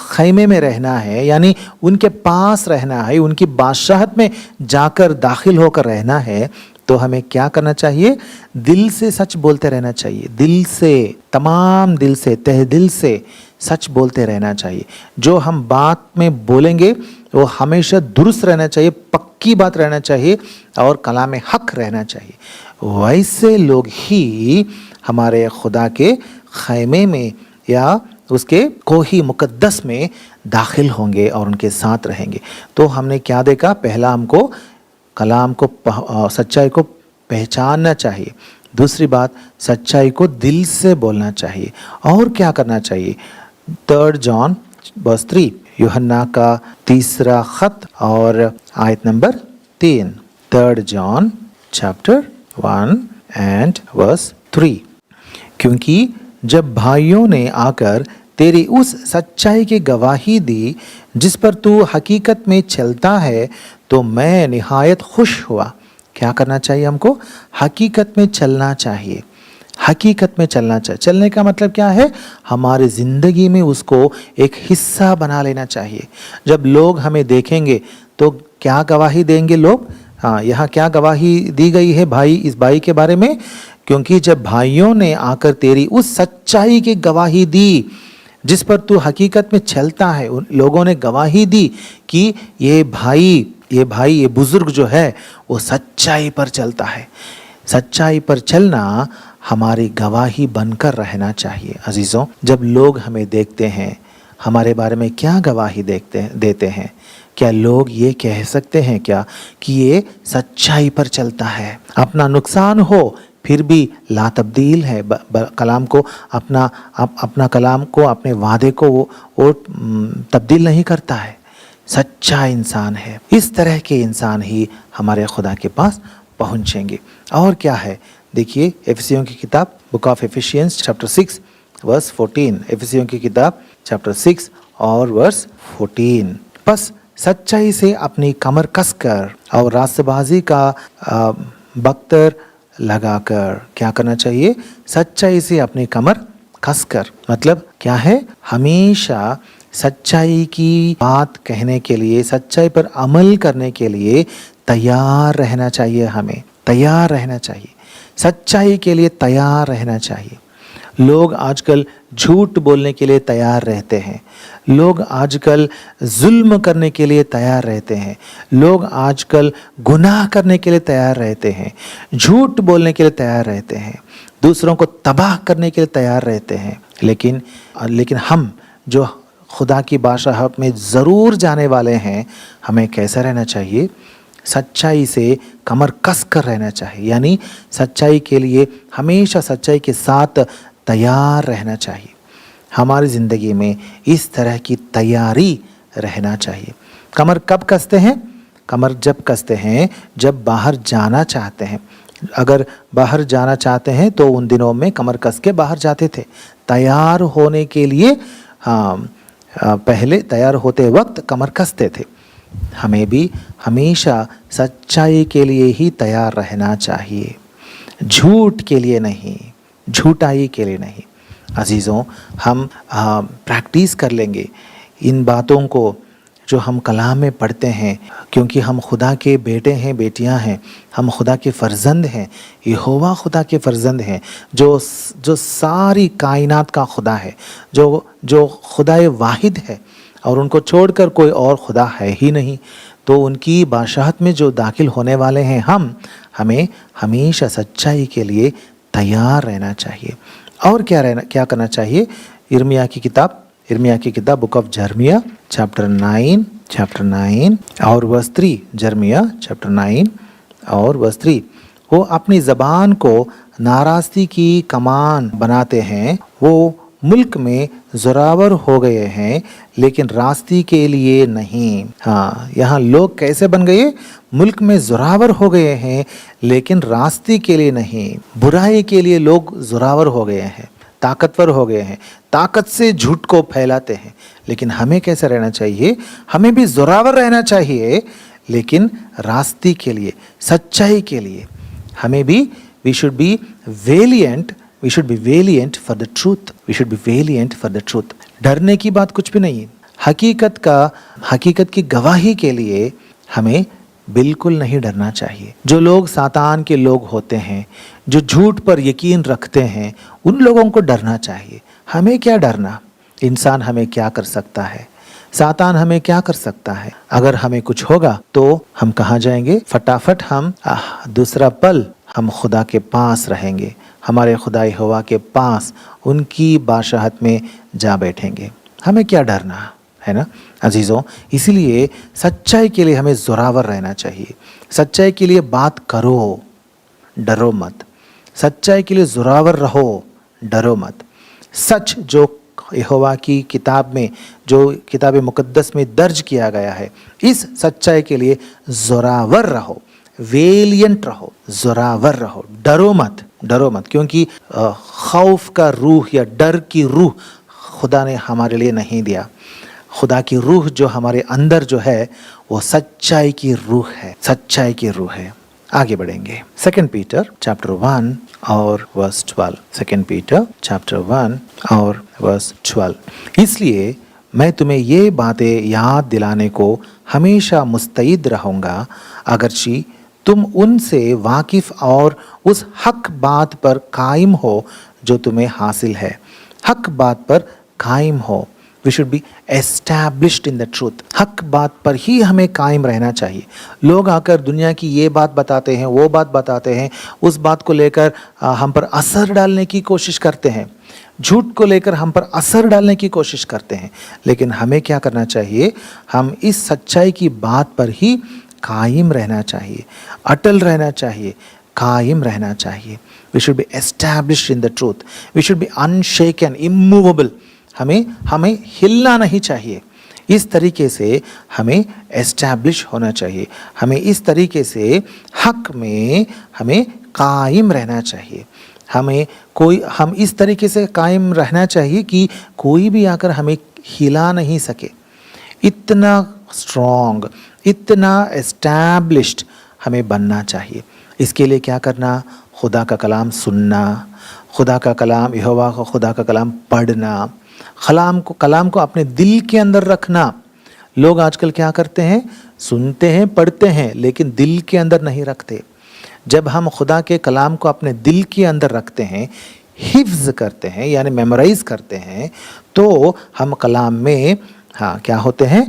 खैमे में रहना है, यानी उनके पास रहना है, उनकी बादशाहत में जाकर दाखिल होकर रहना है, तो हमें क्या करना चाहिए? दिल से सच बोलते रहना चाहिए। दिल से, तमाम दिल से, तहे दिल से सच बोलते रहना चाहिए। जो हम बात में बोलेंगे वो हमेशा दुरुस्त रहना चाहिए, पक्की बात रहना चाहिए और कलाम हक रहना चाहिए। वैसे लोग ही हमारे खुदा के खैमे में या उसके कोही मुकद्दस में दाखिल होंगे और उनके साथ रहेंगे। तो हमने क्या देखा? पहला हमको कलाम को, सच्चाई को पहचानना चाहिए। दूसरी बात, सच्चाई को दिल से बोलना चाहिए। और क्या करना चाहिए? 3 जॉन वर्स 3, यूहन्ना का तीसरा खत और आयत नंबर 3। 3 जॉन चैप्टर 1 एंड वर्स 3। क्योंकि जब भाइयों ने आकर तेरी उस सच्चाई की गवाही दी जिस पर तू हकीकत में चलता है, तो मैं निहायत खुश हुआ। क्या करना चाहिए हमको? हकीकत में चलना चाहिए। हकीकत में चलना चाहिए। चलने का मतलब क्या है? हमारे ज़िंदगी में उसको एक हिस्सा बना लेना चाहिए। जब लोग हमें देखेंगे तो क्या गवाही देंगे लोग? हाँ, यहाँ क्या गवाही दी गई है भाई, इस भाई के बारे में? क्योंकि जब भाइयों ने आकर तेरी उस सच्चाई की गवाही दी जिस पर तू हकीकत में चलता है, उन लोगों ने गवाही दी कि ये बुजुर्ग जो है वो सच्चाई पर चलता है। सच्चाई पर चलना हमारी गवाही बनकर रहना चाहिए। अजीज़ों, जब लोग हमें देखते हैं, हमारे बारे में क्या गवाही देते हैं? क्या लोग ये कह सकते हैं क्या कि ये सच्चाई पर चलता है? अपना नुकसान हो फिर भी ला तब्दील है, कलाम को अपना कलाम को, अपने वादे को वो तब्दील नहीं करता है। सच्चा इंसान है। इस तरह के इंसान ही हमारे खुदा के पास पहुंचेंगे। और क्या है? देखिए, एफिसियों की किताब, book of Ephesians chapter 6 verse 14। एफिसियों की किताब चैप्टर 6 और वर्स 14। बस सच्चाई से अपनी कमर कसकर और रास्तबाजी का बख्तर लगाकर क्या करना चाहिए? सच्चाई से अपनी कमर कसकर, मतलब क्या है? हमेशा सच्चाई की बात कहने के लिए, सच्चाई पर अमल करने के लिए तैयार रहना चाहिए। हमें तैयार रहना चाहिए, सच्चाई के लिए तैयार रहना चाहिए। लोग आजकल झूठ बोलने के लिए तैयार रहते हैं। लोग आजकल जुल्म करने के लिए तैयार रहते हैं। लोग आजकल गुनाह करने के लिए तैयार रहते हैं, झूठ बोलने के लिए तैयार रहते हैं, दूसरों को तबाह करने के लिए तैयार रहते हैं। लेकिन हम जो खुदा की बादशाहत में ज़रूर जाने वाले हैं, हमें कैसा रहना चाहिए? सच्चाई से कमर कस कर रहना चाहिए। यानी सच्चाई के लिए हमेशा सच्चाई के साथ तैयार रहना चाहिए। हमारी ज़िंदगी में इस तरह की तैयारी रहना चाहिए। कमर कब कसते हैं? कमर जब कसते हैं जब बाहर जाना चाहते हैं। अगर बाहर जाना चाहते हैं तो उन दिनों में कमर कस के बाहर जाते थे। तैयार होने के लिए पहले तैयार होते वक्त कमर कसते थे। हमें भी हमेशा सच्चाई के लिए ही तैयार रहना चाहिए, झूठ के लिए नहीं, झूठाई के लिए नहीं। अजीज़ों, हम प्रैक्टिस कर लेंगे इन बातों को जो हम कलाम में पढ़ते हैं, क्योंकि हम खुदा के बेटे हैं, बेटियां हैं, हम खुदा के फ़र्जंद हैं। यहोवा खुदा के फ़र्जंद हैं, जो सारी कायनात का खुदा है, जो खुदाए वाहिद है और उनको छोड़कर कोई और खुदा है ही नहीं। तो उनकी बादशाहत में जो दाखिल होने वाले हैं हमें हमेशा सच्चाई के लिए तैयार रहना चाहिए। और क्या करना चाहिए? यिर्मयाह की किताब बुक ऑफ जर्मिया चैप्टर 9 और वर्स 3। जर्मिया चैप्टर 9 और वर्स 3, वो अपनी ज़बान को नाराज़गी की कमान बनाते हैं, वो मुल्क में ज़ोरावर हो गए हैं लेकिन रास्ती के लिए नहीं। हाँ, यहाँ लोग कैसे बन गए? मुल्क में ज़ोरावर हो गए हैं लेकिन रास्ती के लिए नहीं। बुराई के लिए लोग ज़ोरावर हो गए हैं, ताकतवर हो गए हैं, ताकत से झूठ को फैलाते हैं। लेकिन हमें कैसे रहना चाहिए? हमें भी ज़ोरावर रहना चाहिए लेकिन रास्ती के लिए, सच्चाई के लिए। हमें भी we should be valiant for the truth. We should be valiant for the truth. डरने की बात कुछ भी नहीं है। हकीकत की गवाही के लिए हमें बिल्कुल नहीं डरना चाहिए। जो लोग सातान के लोग होते हैं, जो झूठ पर यकीन रखते हैं, उन लोगों को डरना चाहिए। हमें क्या डरना? इंसान हमें क्या कर सकता है? सातान हमें क्या कर सकता है? अगर हमें कुछ होगा तो हम कहाँ जाएंगे? फटाफट हम दूसरा पल हम खुदा के पास रहेंगे, हमारे खुदा यहोवा के पास, उनकी बादशाहत में जा बैठेंगे। हमें क्या डरना है ना अजीज़ों? इसीलिए सच्चाई के लिए हमें ज़ोरावर रहना चाहिए। सच्चाई के लिए बात करो, डरो मत। सच्चाई के लिए ज़ोरावर रहो, डरो मत। सच जो यहोवा की किताब में, जो किताब मुकद्दस में दर्ज किया गया है, इस सच्चाई के लिए ज़ोरावर रहो, वेलियंट रहो, ज़ोरावर रहो, डरो मत, डरो मत। क्योंकि खौफ का रूह या डर की रूह खुदा ने हमारे लिए नहीं दिया। खुदा की रूह जो हमारे अंदर जो है वो सच्चाई की रूह है, सच्चाई की रूह है। आगे बढ़ेंगे। 2 पीटर चैप्टर 1 और वर्स 12। 2 पीटर चैप्टर 1 और वर्स 12। इसलिए मैं तुम्हें ये बातें याद दिलाने को हमेशा मुस्तैद रहूँगा, अगरचे तुम उनसे वाकिफ़ और उस हक बात पर कायम हो जो तुम्हें हासिल है। हक बात पर कायम हो। We should be established in the truth. हक बात पर ही हमें कायम रहना चाहिए। लोग आकर दुनिया की ये बात बताते हैं, वो बात बताते हैं, उस बात को लेकर हम पर असर डालने की कोशिश करते हैं, झूठ को लेकर हम पर असर डालने की कोशिश करते हैं। लेकिन हमें क्या करना चाहिए? हम इस सच्चाई की बात पर ही कायम रहना चाहिए, अटल रहना चाहिए, कायम रहना चाहिए। We should be established in the truth. We should be unshaken, immovable. हमें हिलना नहीं चाहिए। इस तरीके से हमें एस्टैब्लिश होना चाहिए। हमें इस तरीके से हक में हमें कायम रहना चाहिए। हम इस तरीके से कायम रहना चाहिए कि कोई भी आकर हमें हिला नहीं सके। इतना स्ट्रॉन्ग, इतना एस्टैब्लिश्ड हमें बनना चाहिए। इसके लिए क्या करना? खुदा का कलाम सुनना, खुदा का कलाम, यहोवा का खुदा का कलाम पढ़ना, कलाम को अपने दिल के अंदर रखना। लोग आजकल क्या करते हैं? सुनते हैं, पढ़ते हैं, लेकिन दिल के अंदर नहीं रखते। जब हम खुदा के कलाम को अपने दिल के अंदर रखते हैं, हिफ्ज़ करते हैं यानी मेमोराइज करते हैं, तो हम कलाम में क्या होते हैं?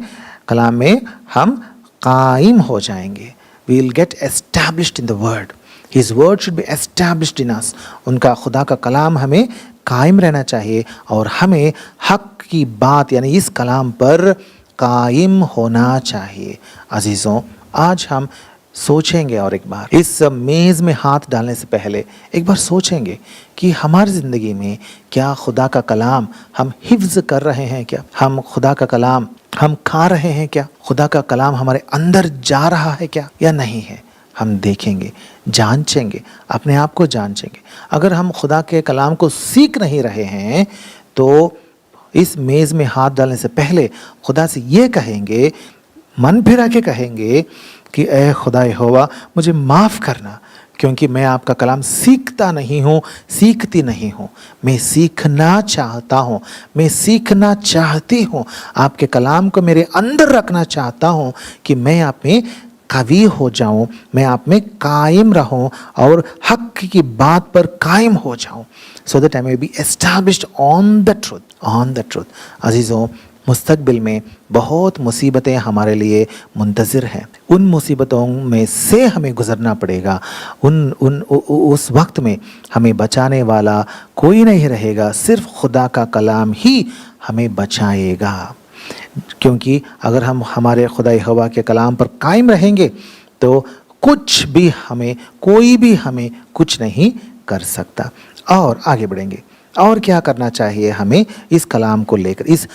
कलाम में हम कायम हो जाएंगे। We will get established in the word. His word should be established in us. उनका खुदा का कलाम हमें कायम रहना चाहिए और हमें हक की बात यानी इस कलाम पर कायम होना चाहिए। अजीज़ों, आज हम सोचेंगे और एक बार इस मेज़ में हाथ डालने से पहले एक बार सोचेंगे कि हमारी ज़िंदगी में क्या खुदा का कलाम हम हिफ्ज़ कर रहे हैं? क्या हम खुदा का कलाम हम खा रहे हैं? क्या खुदा का कलाम हमारे अंदर जा रहा है क्या या नहीं है? हम देखेंगे, जांचेंगे, अपने आप को जांचेंगे। अगर हम खुदा के कलाम को सीख नहीं रहे हैं तो इस मेज़ में हाथ डालने से पहले खुदा से ये कहेंगे, मन फिरा के कहेंगे कि ऐ खुदा यहोवा, मुझे माफ़ करना, क्योंकि मैं आपका कलाम सीखता नहीं हूँ, सीखती नहीं हूँ। मैं सीखना चाहता हूँ, मैं सीखना चाहती हूँ। आपके कलाम को मेरे अंदर रखना चाहता हूँ कि मैं आप में कवी हो जाऊं, मैं आप में कायम रहूं और हक की बात पर कायम हो जाऊं, so that I may be established on the truth, on the truth. अजीज़ों, मुस्तकबिल में बहुत मुसीबतें हमारे लिए मुंतज़िर हैं। उन मुसीबतों में से हमें गुज़रना पड़ेगा। उस वक्त में हमें बचाने वाला कोई नहीं रहेगा, सिर्फ खुदा का कलाम ही हमें बचाएगा। क्योंकि अगर हम हमारे खुदा यहोवा के कलाम पर कायम रहेंगे तो कुछ भी हमें, कोई भी हमें कुछ नहीं कर सकता। और आगे बढ़ेंगे, और क्या करना चाहिए हमें इस कलाम को लेकर, इस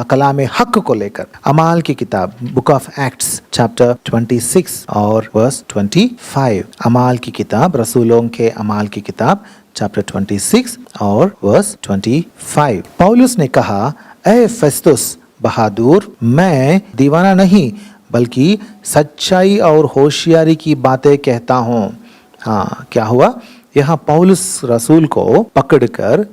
कलाम हक को लेकर। अमाल की किताब, बुक ऑफ एक्ट्स चैप्टर 26 और वर्स 25। अमाल की किताब, रसूलों के अमाल की किताब चैप्टर 26 और वर्स 25। पौलुस ने कहा, ए फेस्तुस बहादुर, मैं दीवाना नहीं बल्कि सच्चाई और होशियारी की बातें कहता हूँ। हाँ, क्या हुआ? यहाँ पौलुस रसूल को पकड़कर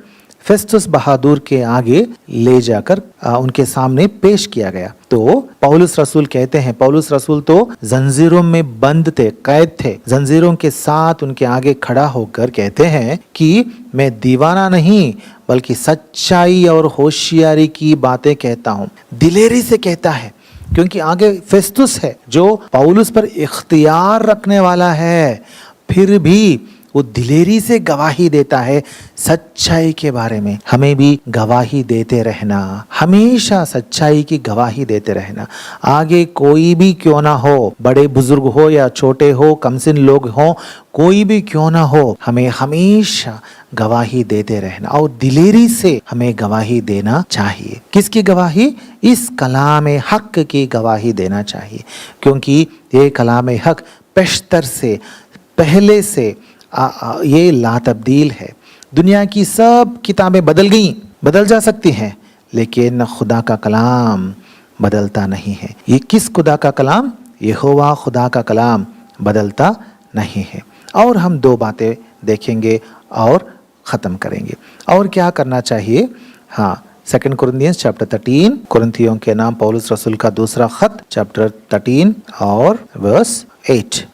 फेस्तुस बहादुर के आगे ले जाकर उनके सामने पेश किया गया। तो पौलुस रसूल कहते हैं, पौलुस रसूल तो जंजीरों में बंद थे, कैद थे। जंजीरों के साथ उनके आगे खड़ा होकर कहते हैं कि मैं दीवाना नहीं बल्कि सच्चाई और होशियारी की बातें कहता हूँ। दिलेरी से कहता है, क्योंकि आगे फेस्तुस है जो पौलुस पर इख्तियार रखने वाला है, फिर भी वो दिलेरी से गवाही देता है सच्चाई के बारे में। हमें भी गवाही देते रहना, हमेशा सच्चाई की गवाही देते रहना। आगे कोई भी क्यों ना हो, बड़े बुजुर्ग हो या छोटे हो, कमसिन लोग हो, कोई भी क्यों ना हो, हमें हमेशा गवाही देते रहना और दिलेरी से हमें गवाही देना चाहिए। किसकी गवाही? इस कलाम हक की गवाही देना चाहिए, क्योंकि ये कलाम हक पेशतर से, पहले से ये लातब्दील है। दुनिया की सब किताबें बदल गई, बदल जा सकती हैं, लेकिन खुदा का कलाम बदलता नहीं है। ये किस खुदा का कलाम? यहोवा खुदा का कलाम बदलता नहीं है। और हम दो बातें देखेंगे और ख़त्म करेंगे। और क्या करना चाहिए? हाँ, 2 कोरिन्थियंस चैप्टर 13, कोरिन्थियों के नाम पौलुस रसूल का दूसरा खत चैप्टर 13 और वर्स 8।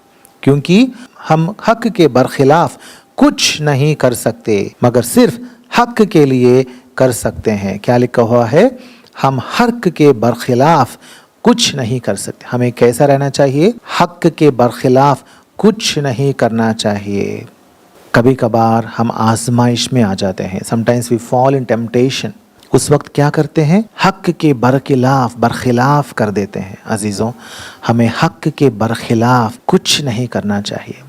क्योंकि हम हक के बरखिलाफ कुछ नहीं कर सकते, मगर सिर्फ हक के लिए कर सकते हैं। क्या लिखा हुआ है? हम हक के बरखिलाफ कुछ नहीं कर सकते। हमें कैसा रहना चाहिए? हक के बरखिलाफ कुछ नहीं करना चाहिए। कभी कभार हम आजमाइश में आ जाते हैं, sometimes we fall in temptation. उस वक्त क्या करते हैं? हक के बरखिलाफ कर देते हैं। अजीज़ों, हमें हक के बरखिलाफ कुछ नहीं करना चाहिए।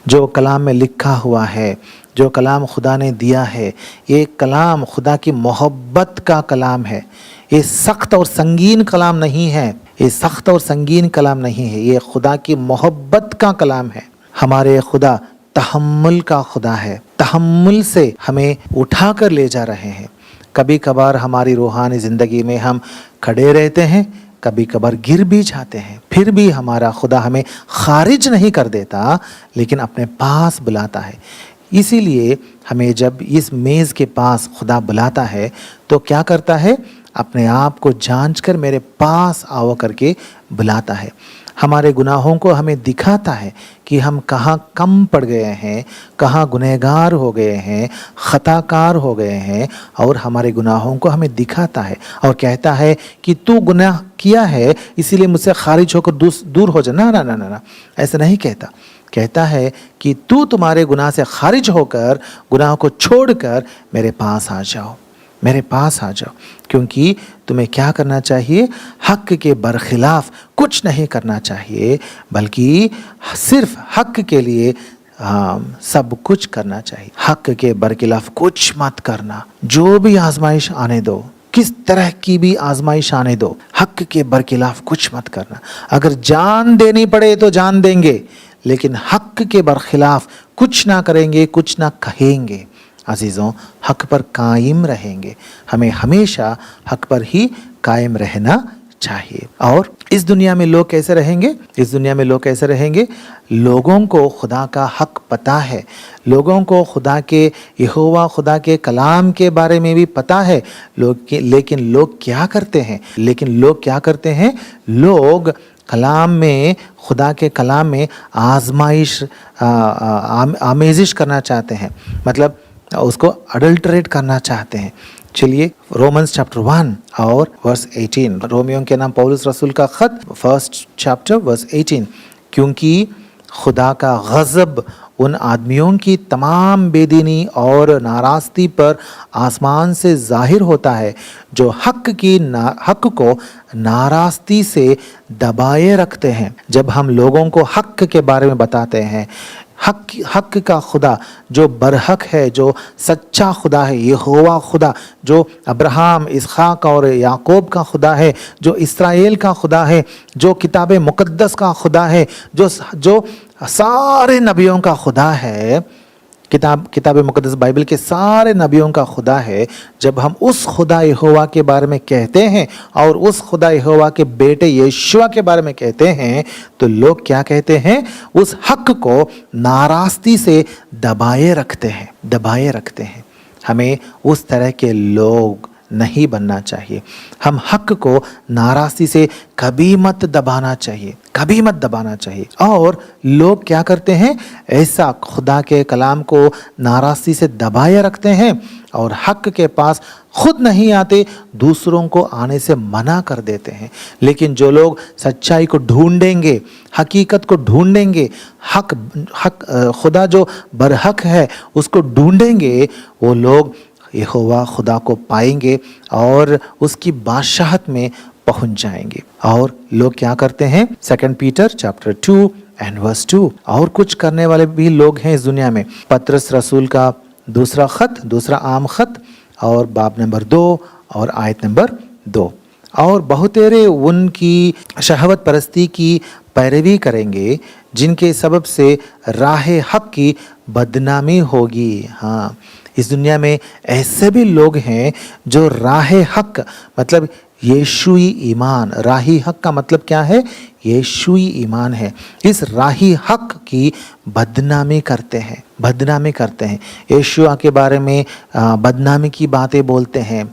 जो कलाम में लिखा हुआ है, जो कलाम खुदा ने दिया है, ये कलाम खुदा की मोहब्बत का कलाम है। ये सख्त और संगीन कलाम नहीं है, ये सख्त और संगीन कलाम नहीं है, ये खुदा की मोहब्बत का कलाम है। हमारे खुदा तहम्मुल का खुदा है, तहम्मुल से हमें उठा कर ले जा रहे हैं। कभी कभार हमारी रूहानी ज़िंदगी में हम खड़े रहते हैं, कभी कभार गिर भी जाते हैं, फिर भी हमारा खुदा हमें खारिज नहीं कर देता, लेकिन अपने पास बुलाता है। इसीलिए हमें जब इस मेज़ के पास खुदा बुलाता है तो क्या करता है? अपने आप को जांच कर मेरे पास आओ करके बुलाता है। हमारे गुनाहों को हमें दिखाता है कि हम कहाँ कम पड़ गए हैं, कहाँ गुनहगार हो गए हैं, खताकार हो गए हैं, और हमारे गुनाहों को हमें दिखाता है और कहता है कि तू गुनाह किया है इसीलिए मुझसे खारिज होकर दूर हो जा। ना ना ना ना, ऐसा नहीं कहता। कहता है कि तू तुम्हारे गुनाह से खारिज होकर, गुनाह को छोड़कर मेरे पास आ जाओ, मेरे पास आ जाओ। क्योंकि तुम्हें क्या करना चाहिए? हक के बरखिलाफ कुछ नहीं करना चाहिए, बल्कि सिर्फ हक के लिए सब कुछ करना चाहिए। हक के बरखिलाफ कुछ मत करना। जो भी आजमाइश आने दो, किस तरह की भी आजमाइश आने दो, हक के बरखिलाफ कुछ मत करना। अगर जान देनी पड़े तो जान देंगे, लेकिन हक के बरखिलाफ कुछ ना करेंगे, कुछ ना कहेंगे। अजीज़ों, हक पर कायम रहेंगे। हमें हमेशा हक पर ही कायम रहना चाहिए। और इस दुनिया में लोग कैसे रहेंगे? इस दुनिया में लोग कैसे रहेंगे? लोगों को खुदा का हक पता है, लोगों को खुदा के, यहोवा खुदा के कलाम के बारे में भी पता है। लेकिन लोग क्या करते हैं? लोग कलाम में, खुदा के कलाम में आजमाइश, आमेजिश करना चाहते हैं, मतलब उसको अडल्टरेट करना चाहते हैं। चलिए, रोमन्स चैप्टर 1 और वर्स 18, रोमियों के नाम पौलुस रसूल का खत 1 चैप्टर वर्स 18। क्योंकि खुदा का गज़ब उन आदमियों की तमाम बेदीनी और नाराज़गी पर आसमान से जाहिर होता है जो हक को नाराज़गी से दबाए रखते हैं। जब हम लोगों को हक के बारे में बताते हैं, हक का खुदा जो बरहक है, जो सच्चा खुदा है, यहोवा खुदा जो अब्राहम, इसहाक और याकूब का खुदा है, जो इस्राएल का खुदा है, जो किताब मुकद्दस का खुदा है, जो सारे नबियों का खुदा है, किताब मुकद्दस बाइबल के सारे नबियों का खुदा है। जब हम उस खुदा यहोवा के बारे में कहते हैं और उस खुदा यहोवा के बेटे यीशुआ के बारे में कहते हैं, तो लोग क्या कहते हैं? उस हक को नाराज़गी से दबाए रखते हैं। हमें उस तरह के लोग नहीं बनना चाहिए। हम हक को नाराज़गी से कभी मत दबाना चाहिए। और लोग क्या करते हैं? ऐसा खुदा के कलाम को नाराज़गी से दबाए रखते हैं और हक के पास खुद नहीं आते, दूसरों को आने से मना कर देते हैं। लेकिन जो लोग सच्चाई को ढूंढेंगे, हकीकत को ढूंढेंगे, खुदा जो बरहक है उसको ढूंढेंगे, वो लोग यहोवा खुदा को पाएंगे और उसकी बादशाहत में पहुंच जाएंगे। और लोग क्या करते हैं? 2 पीटर चैप्टर 2 एंड वर्स 2। और कुछ करने वाले भी लोग हैं इस दुनिया में। पतरस रसूल का दूसरा आम खत और बाब नंबर 2 और आयत नंबर 2। और बहुतेरे उनकी शहवत परस्ती की पैरवी करेंगे, जिनके सबब से राह हक की बदनामी होगी। हाँ, इस दुनिया में ऐसे भी लोग हैं जो राह हक मतलब यीशुई ईमान, राही हक का मतलब क्या है? यीशुई ईमान है। इस राही हक की बदनामी करते हैं। यीशुआ के बारे में बदनामी की बातें बोलते हैं।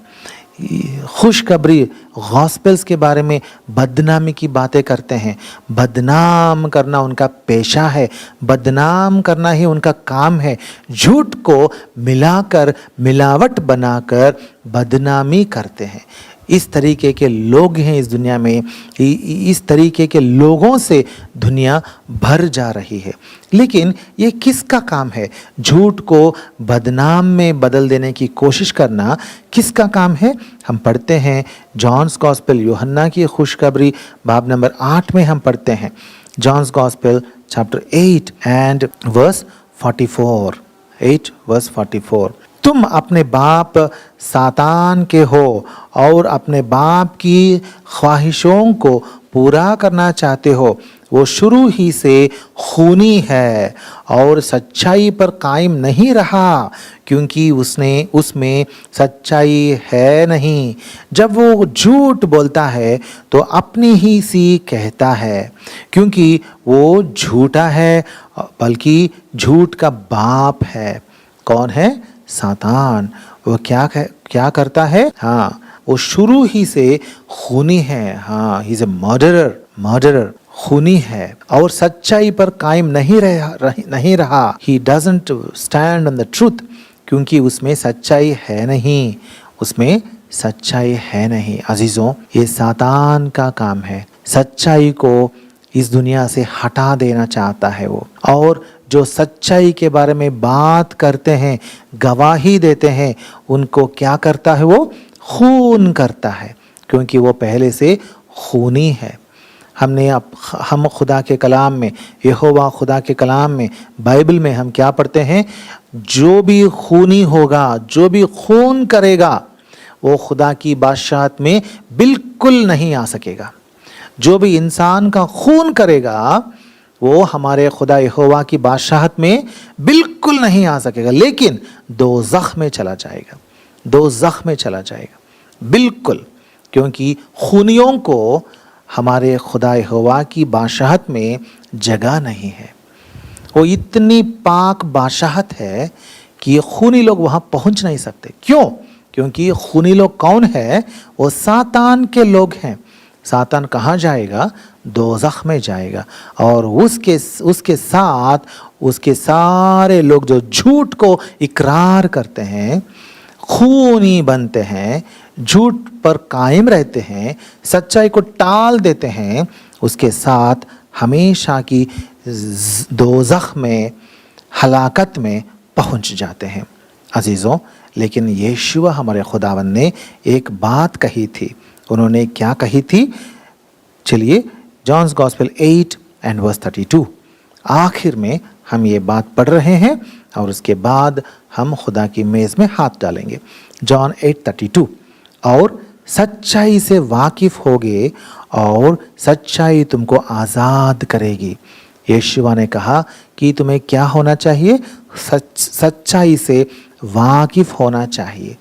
खुशखबरी गॉस्पेल्स के बारे में बदनामी की बातें करते हैं। बदनाम करना उनका पेशा है, बदनाम करना ही उनका काम है। झूठ को मिलाकर, मिलावट बनाकर बदनामी करते हैं। इस तरीके के लोग हैं इस दुनिया में। इस तरीके के लोगों से दुनिया भर जा रही है। लेकिन ये किसका काम है? झूठ को बदनाम में बदल देने की कोशिश करना किसका काम है? हम पढ़ते हैं जॉन्स गॉस्पेल, यूहन्ना की खुशखबरी बाब नंबर 8 में हम पढ़ते हैं। John's gospel chapter 8 and verse 44। 8 verse 44। तुम अपने बाप सातान के हो और अपने बाप की ख्वाहिशों को पूरा करना चाहते हो। वो शुरू ही से खूनी है और सच्चाई पर कायम नहीं रहा, क्योंकि उसमें सच्चाई है नहीं। जब वो झूठ बोलता है तो अपनी ही सी कहता है, क्योंकि वो झूठा है, बल्कि झूठ का बाप है। कौन है? सातान। वो क्या करता है? हाँ, वो शुरू ही से खूनी है। हाँ, ही इज ए मर्डरर, खूनी है और सच्चाई पर कायम नहीं रहा। He doesn't stand on the truth, क्योंकि उसमें सच्चाई है नहीं। अजीजों, ये सातान का काम है। सच्चाई को इस दुनिया से हटा देना चाहता है वो। और जो सच्चाई के बारे में बात करते हैं, गवाही देते हैं, उनको क्या करता है? वो खून करता है, क्योंकि वो पहले से खूनी है। हम खुदा के कलाम में, यहोवा खुदा के कलाम में, बाइबल में हम क्या पढ़ते हैं? जो भी खूनी होगा, जो भी खून करेगा, वो खुदा की बादशाहत में बिल्कुल नहीं आ सकेगा। जो भी इंसान का खून करेगा, वो हमारे खुदा यहोवा की बादशाहत में बिल्कुल नहीं आ सकेगा, लेकिन दोज़ख में चला जाएगा बिल्कुल, क्योंकि खूनियों को हमारे खुदा यहोवा की बादशाहत में जगह नहीं है। वो इतनी पाक बादशाहत है कि ये खूनी लोग वहाँ पहुँच नहीं सकते। क्यों? क्योंकि खूनी लोग कौन है? वो सातान के लोग हैं। सातान कहाँ जाएगा? दोज़ख में जाएगा। और उसके साथ उसके सारे लोग जो झूठ को इकरार करते हैं, खूनी बनते हैं, झूठ पर कायम रहते हैं, सच्चाई को टाल देते हैं, उसके साथ हमेशा की दोज़ख में हलाकत में पहुंच जाते हैं। अजीज़ों, लेकिन यीशुआ हमारे खुदावन ने एक बात कही थी। उन्होंने क्या कही थी? चलिए जॉन्स गॉस्पेल 8 एंड वर्स 32 आखिर में हम ये बात पढ़ रहे हैं और उसके बाद हम खुदा की मेज़ में हाथ डालेंगे। जॉन 8:32 और सच्चाई से वाकिफ़ होगे और सच्चाई तुमको आज़ाद करेगी। यीशुआ ने कहा कि तुम्हें क्या होना चाहिए? सच्चाई से वाकिफ़ होना चाहिए।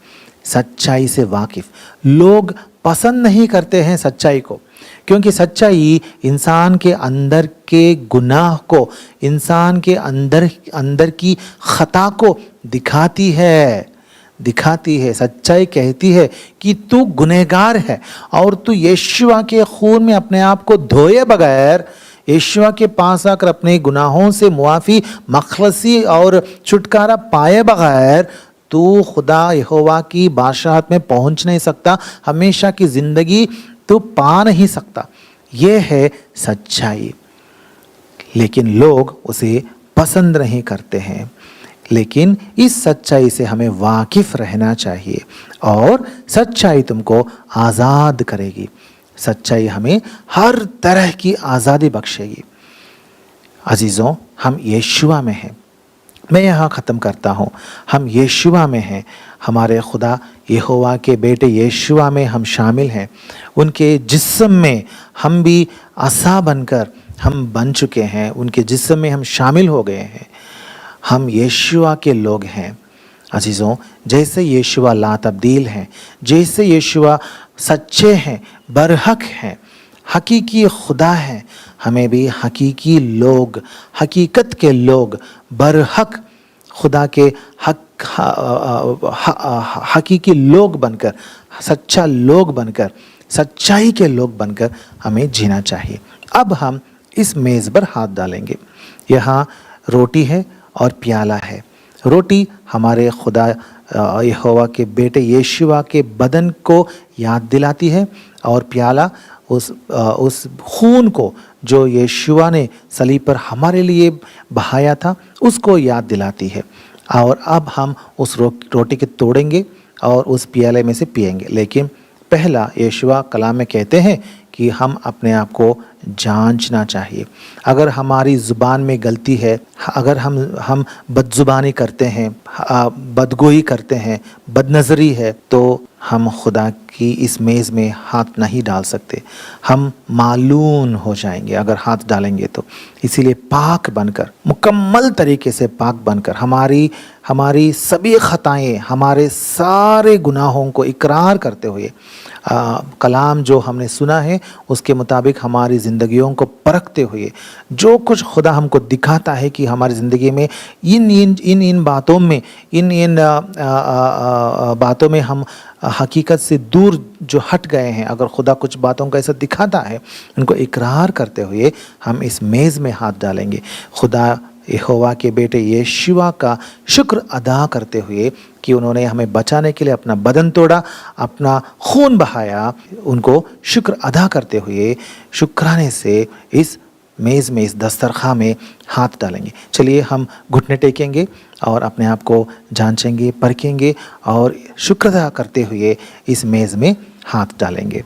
सच्चाई से वाकिफ़। लोग पसंद नहीं करते हैं सच्चाई को, क्योंकि सच्चाई इंसान के अंदर के गुनाह को, इंसान के अंदर की खता को दिखाती है। सच्चाई कहती है कि तू गुनहगार है और तू यीशुआ के खून में अपने आप को धोए बगैर, यीशुआ के पास आकर अपने गुनाहों से मुआफ़ी, मखलसी और छुटकारा पाए बगैर तू खुदा यहोवा की बादशाहत में पहुंच नहीं सकता। हमेशा की ज़िंदगी तू पा नहीं सकता। ये है सच्चाई, लेकिन लोग उसे पसंद नहीं करते हैं। लेकिन इस सच्चाई से हमें वाकिफ़ रहना चाहिए और सच्चाई तुमको आज़ाद करेगी। सच्चाई हमें हर तरह की आज़ादी बख्शेगी। अजीज़ों, हम यीशुआ में हैं। मैं यहाँ ख़त्म करता हूँ। हम यीशुआ में हैं। हमारे खुदा यहोवा के बेटे यीशुआ में हम शामिल हैं। उनके जिस्म में हम भी असा बनकर हम बन चुके हैं। उनके जिस्म में हम शामिल हो गए हैं। हम यीशुआ के लोग हैं। अजीज़ों, जैसे यीशुआ ला तब्दील हैं, जैसे यीशुआ सच्चे हैं, बरहक हैं, हकीकी खुदा हैं, हमें भी हकीकी लोग, हकीकत के लोग, बरहक खुदा के हकीकी लोग बनकर, सच्चा लोग बनकर, सच्चाई के लोग बनकर हमें जीना चाहिए। अब हम इस मेज़ पर हाथ डालेंगे। यहाँ रोटी है और प्याला है। रोटी हमारे खुदा यहोवा के बेटे यीशुआ के बदन को याद दिलाती है और प्याला उस खून को जो यीशुआ ने सलीब पर हमारे लिए बहाया था, उसको याद दिलाती है। और अब हम उस रोटी के तोड़ेंगे और उस प्याले में से पिएंगे। लेकिन पहला यीशुआ कलाम में कहते हैं कि हम अपने आप को जांचना चाहिए। अगर हमारी ज़ुबान में गलती है, अगर हम बदज़ुबानी करते हैं, बदगोई करते हैं, बदनज़री है, तो हम खुदा की इस मेज़ में हाथ नहीं डाल सकते। हम मालून हो जाएंगे अगर हाथ डालेंगे तो। इसीलिए पाक बनकर, मुकम्मल तरीके से पाक बनकर, हमारी सभी खताएं, हमारे सारे गुनाहों को इकरार करते हुए, कलाम जो हमने सुना है उसके मुताबिक हमारी ज़िंदगियों को परखते हुए, जो कुछ खुदा हमको दिखाता है कि हमारी ज़िंदगी में इन बातों में, इन बातों में हम हकीकत से दूर जो हट गए हैं, अगर खुदा कुछ बातों का ऐसा दिखाता है, उनको इकरार करते हुए हम इस मेज़ में हाथ डालेंगे। खुदा यहोवा के बेटे यीशुआ का शुक्र अदा करते हुए कि उन्होंने हमें बचाने के लिए अपना बदन तोड़ा, अपना खून बहाया, उनको शुक्र अदा करते हुए शुक्राने से इस मेज़ में, इस दस्तरखां में हाथ डालेंगे। चलिए हम घुटने टेकेंगे और अपने आप को जांचेंगे, परखेंगे और शुक्र अदा करते हुए इस मेज़ में हाथ डालेंगे।